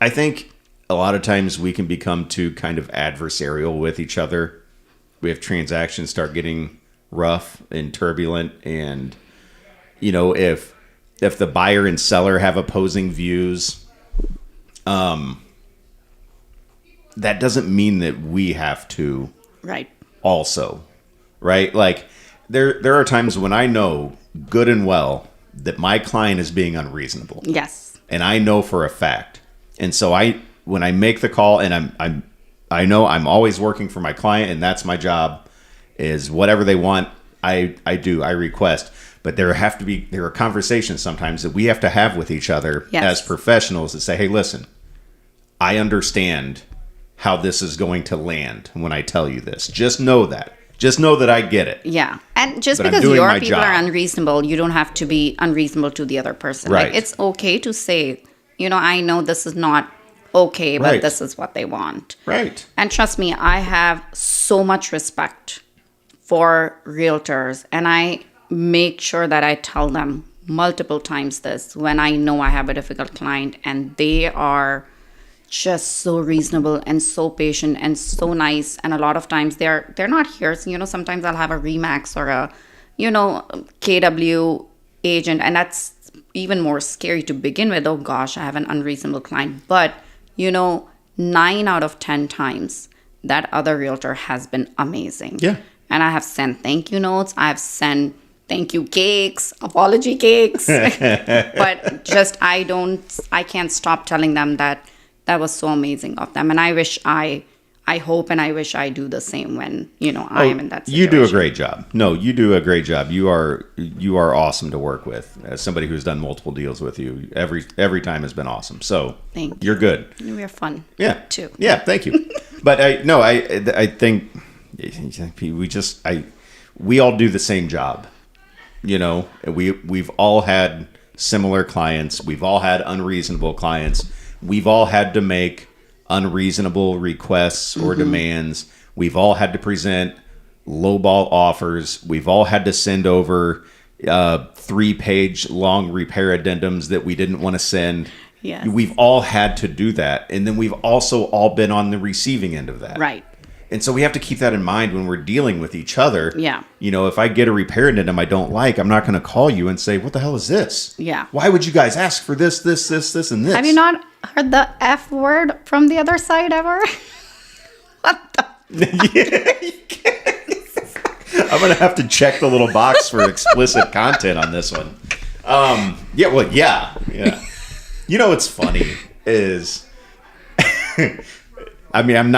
I think a lot of times we can become too kind of adversarial with each other. We have transactions start getting rough and turbulent, and if the buyer and seller have opposing views, that doesn't mean that we have to Right. also, right? Like there are times when I know good and well that my client is being unreasonable. Yes. And I know for a fact. And so when I make the call, and I know I'm always working for my client, and that's my job, is whatever they want, I request. But there are conversations sometimes that we have to have with each other as professionals that say, hey, listen, I understand how this is going to land when I tell you this. Just know that. Just know that I get it. Yeah. And just But I'm because doing your my people job. are unreasonable, you don't have to be unreasonable to the other person. Right. Like, it's okay to say, I know this is not okay, but Right. this is what they want. Right. And trust me, I have so much respect for realtors, and I make sure that I tell them multiple times this when I know I have a difficult client and they are just so reasonable and so patient and so nice. And a lot of times they're not here. So, sometimes I'll have a Remax or a, KW agent, and that's even more scary to begin with. Oh gosh, I have an unreasonable client. But, 9 out of 10 times that other realtor has been amazing. Yeah. And I have sent thank you notes. I have sent thank you cakes, apology cakes. But just, I can't stop telling them that was so amazing of them. And I wish I hope and I wish I do the same when, I am in that situation. You do a great job. No, you do a great job. You are awesome to work with. As somebody who's done multiple deals with you, every time has been awesome. So Thank you're good. We're fun. Yeah. Too. Yeah. Thank you. But I think we all do the same job. We've all had similar clients. We've all had unreasonable clients. We've all had to make unreasonable requests or demands. We've all had to present lowball offers. We've all had to send over 3-page long repair addendums that we didn't want to send. Yes. We've all had to do that. And then we've also all been on the receiving end of that. Right. And so we have to keep that in mind when we're dealing with each other. Yeah. If I get a repair addendum I don't like, I'm not going to call you and say, what the hell is this? Yeah. Why would you guys ask for this, and this? Have you not heard the F word from the other side ever? What the? I'm going to have to check the little box for explicit content on this one. Yeah. What's funny is I mean, I'm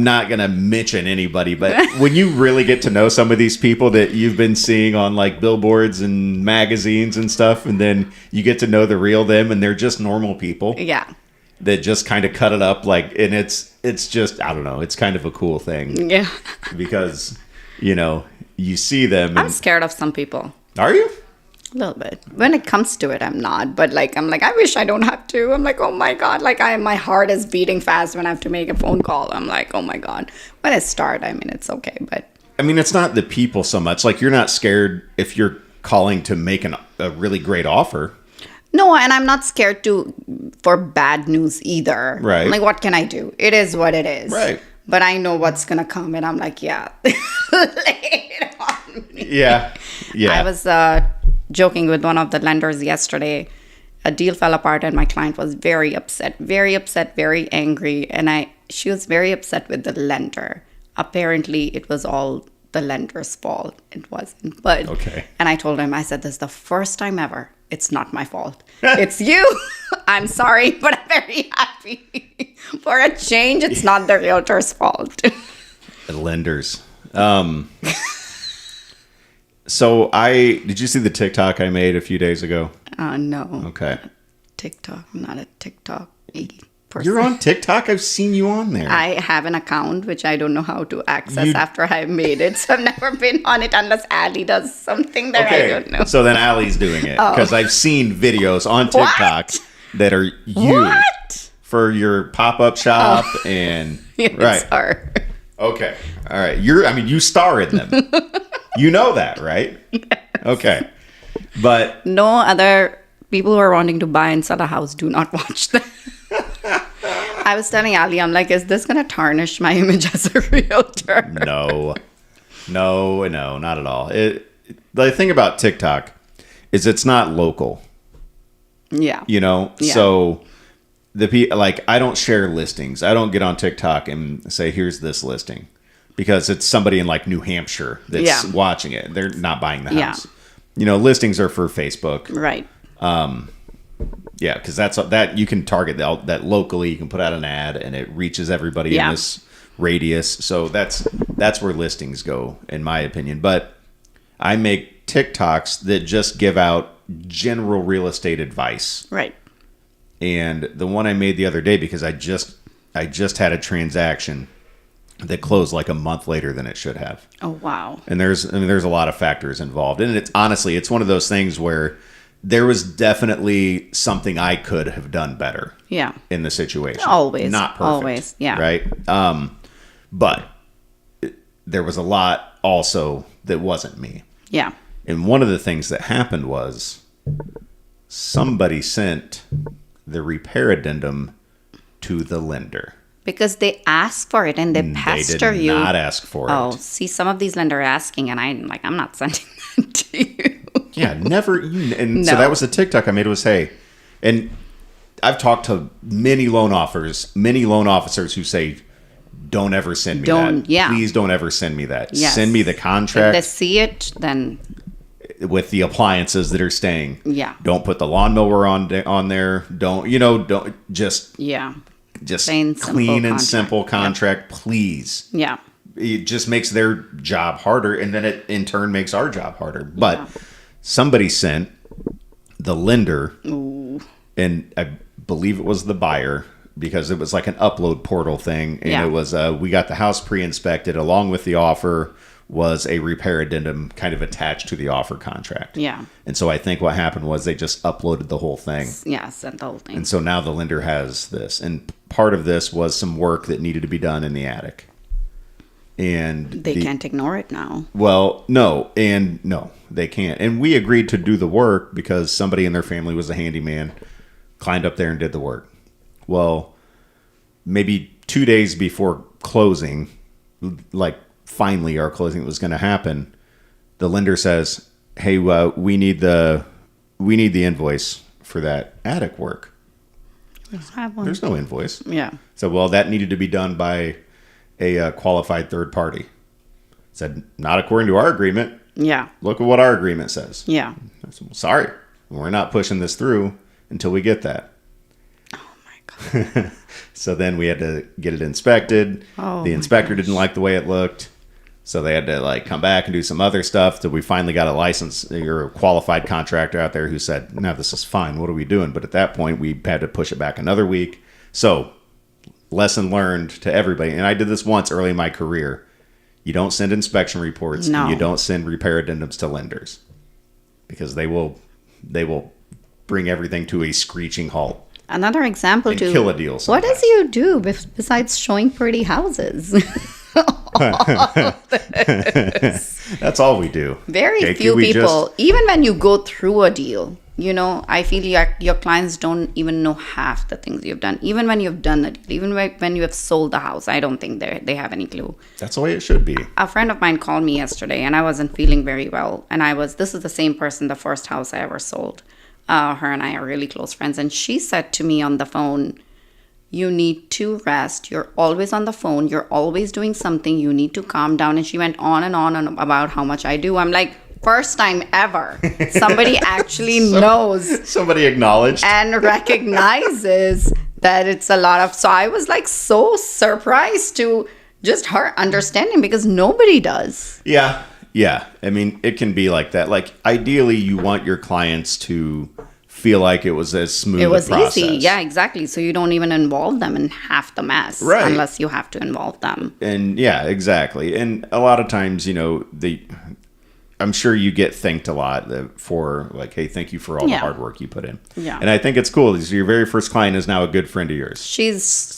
not gonna mention anybody, but when you really get to know some of these people that you've been seeing on like billboards and magazines and stuff, and then you get to know the real them, and they're just normal people Yeah. that just kind of cut it up, like, and it's just, I don't know, it's kind of a cool thing Yeah. because you see them. I'm And, scared of some people. are you? A little bit. When it comes to it, I'm not. But like, I'm like, I wish I don't have to. I'm like, oh my God. Like my heart is beating fast when I have to make a phone call. I'm like, oh my God. When I start, I mean, it's okay. But I mean, it's not the people so much. Like, you're not scared if you're calling to make a really great offer. no, and I'm not scared for bad news either. Right. I'm like, what can I do? It is what it is. Right. But I know what's going to come. And I'm like, yeah. Lay it on me. Yeah. Yeah. I was joking with one of the lenders yesterday. A deal fell apart and my client was very upset, very angry. And she was very upset with the lender. Apparently, it was all the lender's fault. It wasn't. But Okay. And I told him, I said, this is the first time ever. It's not my fault. It's you. I'm sorry, but I'm very happy. For a change, it's not the realtor's fault. The lenders. So did you see the TikTok I made a few days ago? No. Okay. TikTok. I'm not a TikTok person. You're on TikTok? I've seen you on there. I have an account which I don't know how to access after I made it. So I've never been on it unless Ali does something that I don't know. So then Allie's doing it. Because I've seen videos on TikTok that are you What? for your pop-up shop and Yes, right. her. Okay. All right. You star in them. You know that, right? Okay. But No other people who are wanting to buy and sell a house do not watch that. I was telling Ali, I'm like, is this going to tarnish my image as a realtor? no, not at all. The thing about TikTok is it's not local, Yeah. Yeah. So I don't share listings. I don't get on TikTok and say, here's this listing, because it's somebody in like New Hampshire that's watching it. They're not buying the house. Listings are for Facebook. Right. Yeah, because that you can target that locally. You can put out an ad, and it reaches everybody in this radius. So that's where listings go, in my opinion. But I make TikToks that just give out general real estate advice. Right. And the one I made the other day, because I just had a transaction that closed like a month later than it should have. Oh, wow. And there's a lot of factors involved. And it's one of those things where there was definitely something I could have done better. Yeah. In the situation. Always. Not perfect. Always. Yeah. Right. But there was a lot also that wasn't me. Yeah. And one of the things that happened was somebody sent the repair addendum to the lender. Because they ask for it and they pester you. They did not ask for it. Oh, see, some of these lenders are asking, and I'm not sending that to you. Yeah, never. And so No. that was the TikTok I made was, hey, and I've talked to many loan officers who say, don't ever send me that. Yeah. Please don't ever send me that. Yes. Send me the If they contract see it, then with the appliances that are staying. Yeah. Don't put the lawnmower on there. Don't just plain, simple clean and contract. simple contract, please. Yeah. It just makes their job harder, and then it in turn makes our job harder. But somebody sent the lender, and I believe it was the buyer, because it was like an upload portal thing, and it was we got the house pre-inspected. Along with the offer was a repair addendum kind of attached to the offer contract. Yeah. And so I think what happened was they just uploaded the whole thing. Yeah, sent the whole thing. And so now the lender has this, and part of this was some work that needed to be done in the attic. And they can't ignore it now. Well, no, they can't. And we agreed to do the work because somebody in their family was a handyman, climbed up there and did the work. Well, maybe 2 days before closing, like finally our closing was going to happen, the lender says, "Hey, we need the invoice for that attic work." Have one. There's no invoice. Yeah. So, well, that needed to be done by a qualified third party. Said, not according to our agreement. Yeah. Look at what our agreement says. Yeah. I said, well, sorry, we're not pushing this through until we get that. Oh my God. So then we had to get it inspected. Oh, The my inspector gosh. didn't like the way it looked. So they had to like come back and do some other stuff. So we finally got a license or a qualified contractor out there who said, no, this is fine. What are we doing? But at that point, we had to push it back another week. So lesson learned to everybody. And I did this once early in my career. You don't send inspection reports. No. And you don't send repair addendums to lenders because they will bring everything to a screeching halt. Another example And to kill a deal What sometimes. does you do besides showing pretty houses? That's all we do. Very Keiki, few we people, even when you go through a deal, I feel your clients don't even know half the things you've done. Even when you've done a deal, even when you have sold the house, I don't think they have any clue. That's the way it should be. A friend of mine called me yesterday and I wasn't feeling very well. And this is the same person, the first house I ever sold. Her and I are really close friends. And she said to me on the phone, you need to rest. You're always on the phone. You're always doing something. You need to calm down. And she went on and on about how much I do. I'm like, first time ever. Somebody actually knows Somebody acknowledged. and recognizes that it's a lot of. So I was like so surprised to just her understanding because nobody does. Yeah. Yeah. I mean, it can be like that. Like, ideally, you want your clients to feel like it was as smooth It was a process. easy. Yeah, exactly. So you don't even involve them in half the mess. Right. Unless you have to involve them. And yeah, exactly. And a lot of times, I'm sure you get thanked a lot for like, hey, thank you for all the Yeah. hard work you put in. Yeah. And I think it's cool. Your very first client is now a good friend of yours.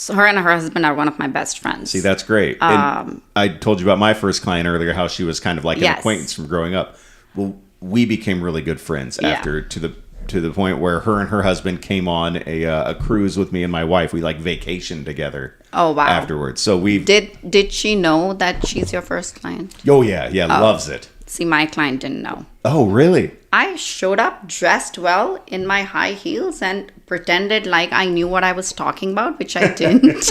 Her and her husband are one of my best friends. See, that's great. And I told you about my first client earlier, how she was kind of like an Yes. acquaintance from growing up. Well, we became really good friends Yeah. after to the point where her and her husband came on a cruise with me and my wife. We like vacationed together. Oh, wow. Afterwards, so we Did she know that she's your first client? Oh yeah, loves it. See, my client didn't know. Oh really? I showed up dressed well in my high heels and pretended like I knew what I was talking about, which I didn't.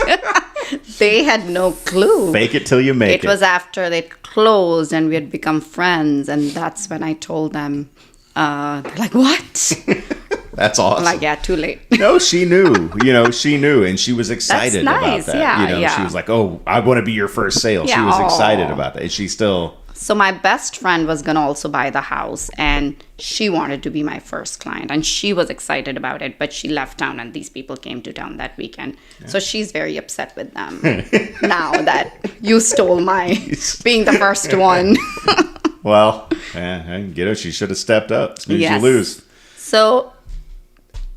They had no clue. Fake it till you make it. It was after they closed and we had become friends, and that's when I told them. They're like, what? That's awesome. I'm like, yeah, too late. No, she knew. She knew, and she was excited nice. about that. Yeah, yeah. She was like, "Oh, I want to be your first sale." She Yeah, was aw. excited about that. And she still. So my best friend was going to also buy the house, and she wanted to be my first client, and she was excited about it, but she left town and these people came to town that weekend. Yeah. So she's very upset with them now that you stole my being the first one. Well, she should have stepped up. As soon as Yes. you lose. So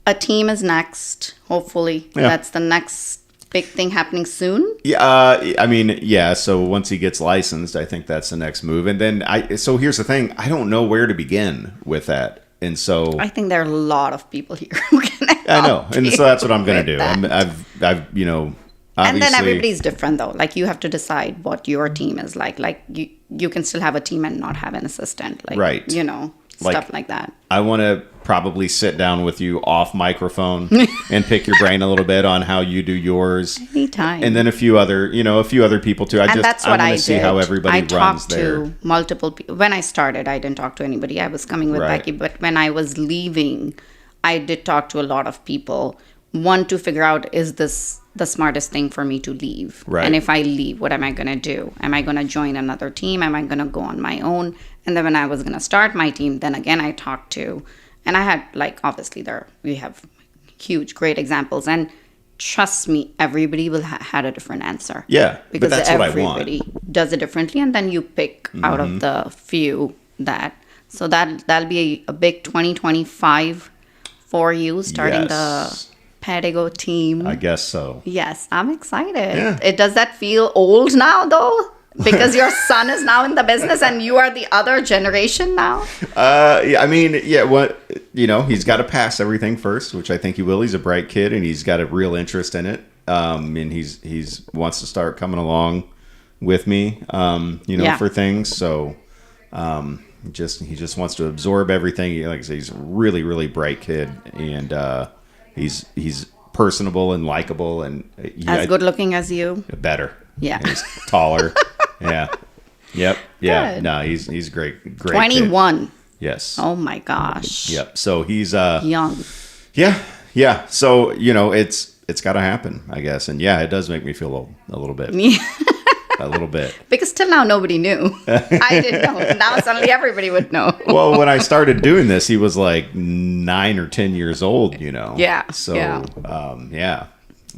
a team is next, hopefully. Yeah. That's the next big thing happening soon. Yeah, so once he gets licensed, I think that's the next move. And then so here's the thing, I don't know where to begin with that. And so I think there are a lot of people here who can help. I know. And so that's what I'm going to do. that. I've And then obviously- everybody's different though. Like you have to decide what your team is like. Like you can still have a team and not have an assistant. Like, Right. Stuff like that. I want to probably sit down with you off microphone and pick your brain a little bit on how you do yours. Anytime. And then a few other people too. That's what I I want to see did. how everybody I runs talked there. to multiple people. When I started, I didn't talk to anybody. I was coming with Right. Becky. But when I was leaving, I did talk to a lot of people. One, to figure out, is this the smartest thing for me to leave? Right. And if I leave, what am I going to do? Am I going to join another team? Am I going to go on my own? And then when I was going to start my team, then again, I talked to, and I had obviously we have huge, great examples. And trust me, everybody will had a different answer. Yeah, but Because that's what I want. everybody does it differently, and then you pick out of the few so that'll be a big 2025 for you, starting Yes. the Pedigo team. I guess so. Yes, I'm excited. Yeah. Does that feel old now though? Because your son is now in the business and you are the other generation now? He's got to pass everything first, which I think he will. He's a bright kid and he's got a real interest in it. And he's wants to start coming along with me, Yeah. for things. So, he just wants to absorb everything. Like I say, he's a really, really bright kid, and he's personable and likable, and As good looking as you? better. Yeah. And he's taller. Yeah. Yep. Yeah. Good. No, he's great. Great. 21. Kid. Yes. Oh my gosh. Yep. So he's Young. Yeah. So, it's got to happen, I guess. And yeah, it does make me feel a little bit. A little bit. Because till now, nobody knew. I didn't know. Now suddenly everybody would know. Well, when I started doing this, he was like 9 or 10 years old, Yeah. So, yeah.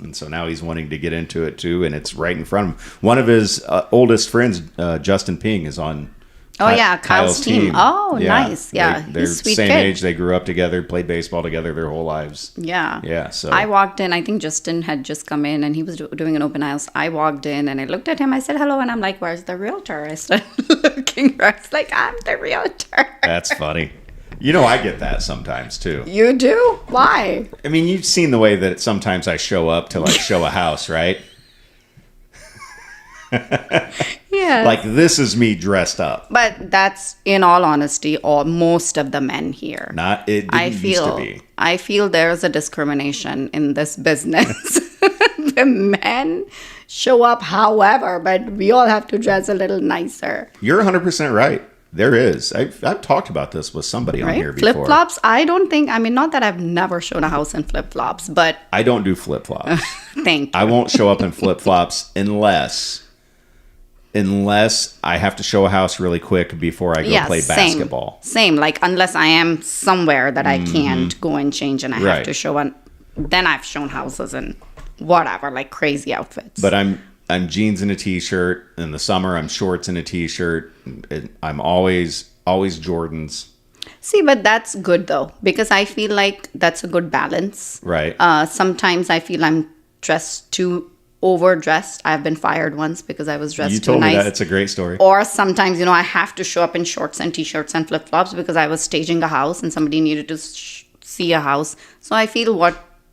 And so now he's wanting to get into it too, and it's right in front of him. One of his oldest friends, Justin Ping, is on Kyle's team. Oh, nice. Yeah. They're He's a sweet same kid. age. They grew up together, played baseball together their whole lives. Yeah. Yeah. So I walked in. I think Justin had just come in and he was doing an open house. I walked in and I looked at him. I said hello. And I'm like, where's the realtor? I started looking. I was like, I'm the realtor. That's funny. I get that sometimes too. You do? Why? I mean, you've seen the way that sometimes I show up to like show a house, right? Yeah. Like this is me dressed up. But that's, in all honesty, most of the men here. Not it didn't used to be. I feel there's a discrimination in this business. The men show up however, but we all have to dress a little nicer. You're 100% right. There is. I've talked about this with somebody on here before. Flip-flops, I don't think, not that I've never shown a house in flip-flops, but I don't do flip-flops. thank you. I won't show up in flip-flops unless I have to show a house really quick before I go play basketball. Same, like unless I am somewhere that I can't go and change and I have to show one. Then I've shown houses and whatever, like crazy outfits. But I'm jeans and a t-shirt. In the summer, I'm shorts and a t-shirt. I'm always Jordans. See, but that's good though, because I feel like that's a good balance. Right. Sometimes I feel I'm dressed too overdressed. I've been fired once because I was dressed You too told nice. me that. It's a great story. Or sometimes, I have to show up in shorts and t-shirts and flip-flops because I was staging a house and somebody needed to see a house. So I feel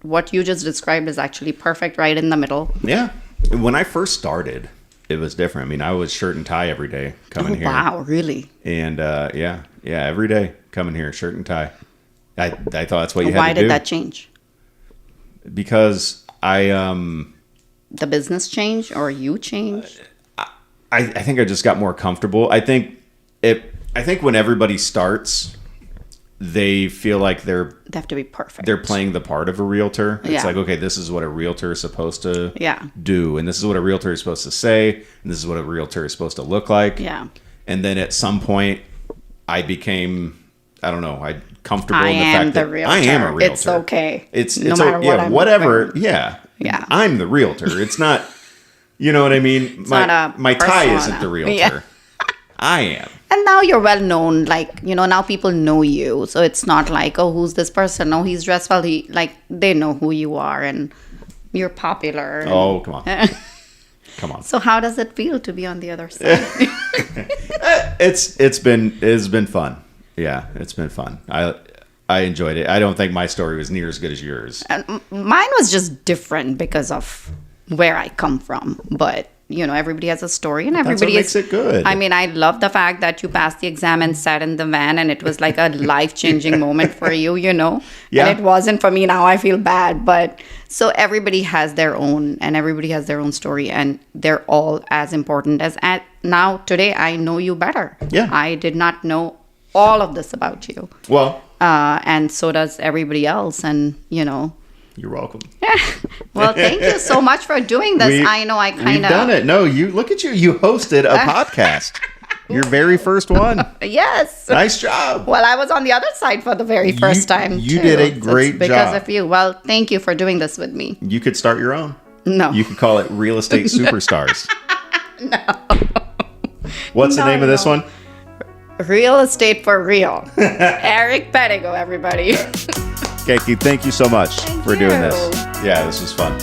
what you just described is actually perfect, right in the middle. Yeah. When I first started, it was different. I mean, I was shirt and tie every day coming here. Wow, really? And yeah, every day coming here, shirt and tie. I thought that's what you Why had to do. did that change? Because The business change or you changed? I think I just got more comfortable. I think when everybody starts, they feel like They have to be perfect. they're playing the part of a realtor. It's Yeah. like, okay, this is what a realtor is supposed to Yeah. do, and this is what a realtor is supposed to say, and this is what a realtor is supposed to look like. Yeah. And then at some point, I became, I don't know, comfortable I in the am fact the that realtor. I am a realtor. It's okay. It's no matter what I'm whatever. wearing. Yeah. Yeah. I'm the realtor. It's not, you know what I mean? not a my tie persona. isn't the realtor. Yeah. I am. And now you're well known, like, now people know you. So it's not like, oh, who's this person? No, he's dressed well. They know who you are and you're popular. And Oh, come on. Come on. so how does it feel to be on the other side? It's been fun. Yeah, it's been fun. I enjoyed it. I don't think my story was near as good as yours. And mine was just different because of where I come from. But, everybody has a story and That's everybody what makes it good. I mean, I love the fact that you passed the exam and sat in the van and it was like a life-changing moment for you, Yeah. And it wasn't for me. Now I feel bad. But so everybody has their own and everybody has their own story and they're all as important as now today I know you better. Yeah. I did not know all of this about you. Well, And so does everybody else. And, you're welcome. well, thank you so much for doing this. I know I kind We've of done it. No, look at you. You hosted a podcast. Your very first one. Yes. Nice job. Well, I was on the other side for the very first time. You too. did a So great it's because job. of you. Well, thank you for doing this with me. You could start your own. No. You could call it Real Estate Superstars. No. What's the name of this one? Real estate for real. Eric Pettigo, everybody. Keiki, thank you so much for doing this. you. Yeah, this was fun.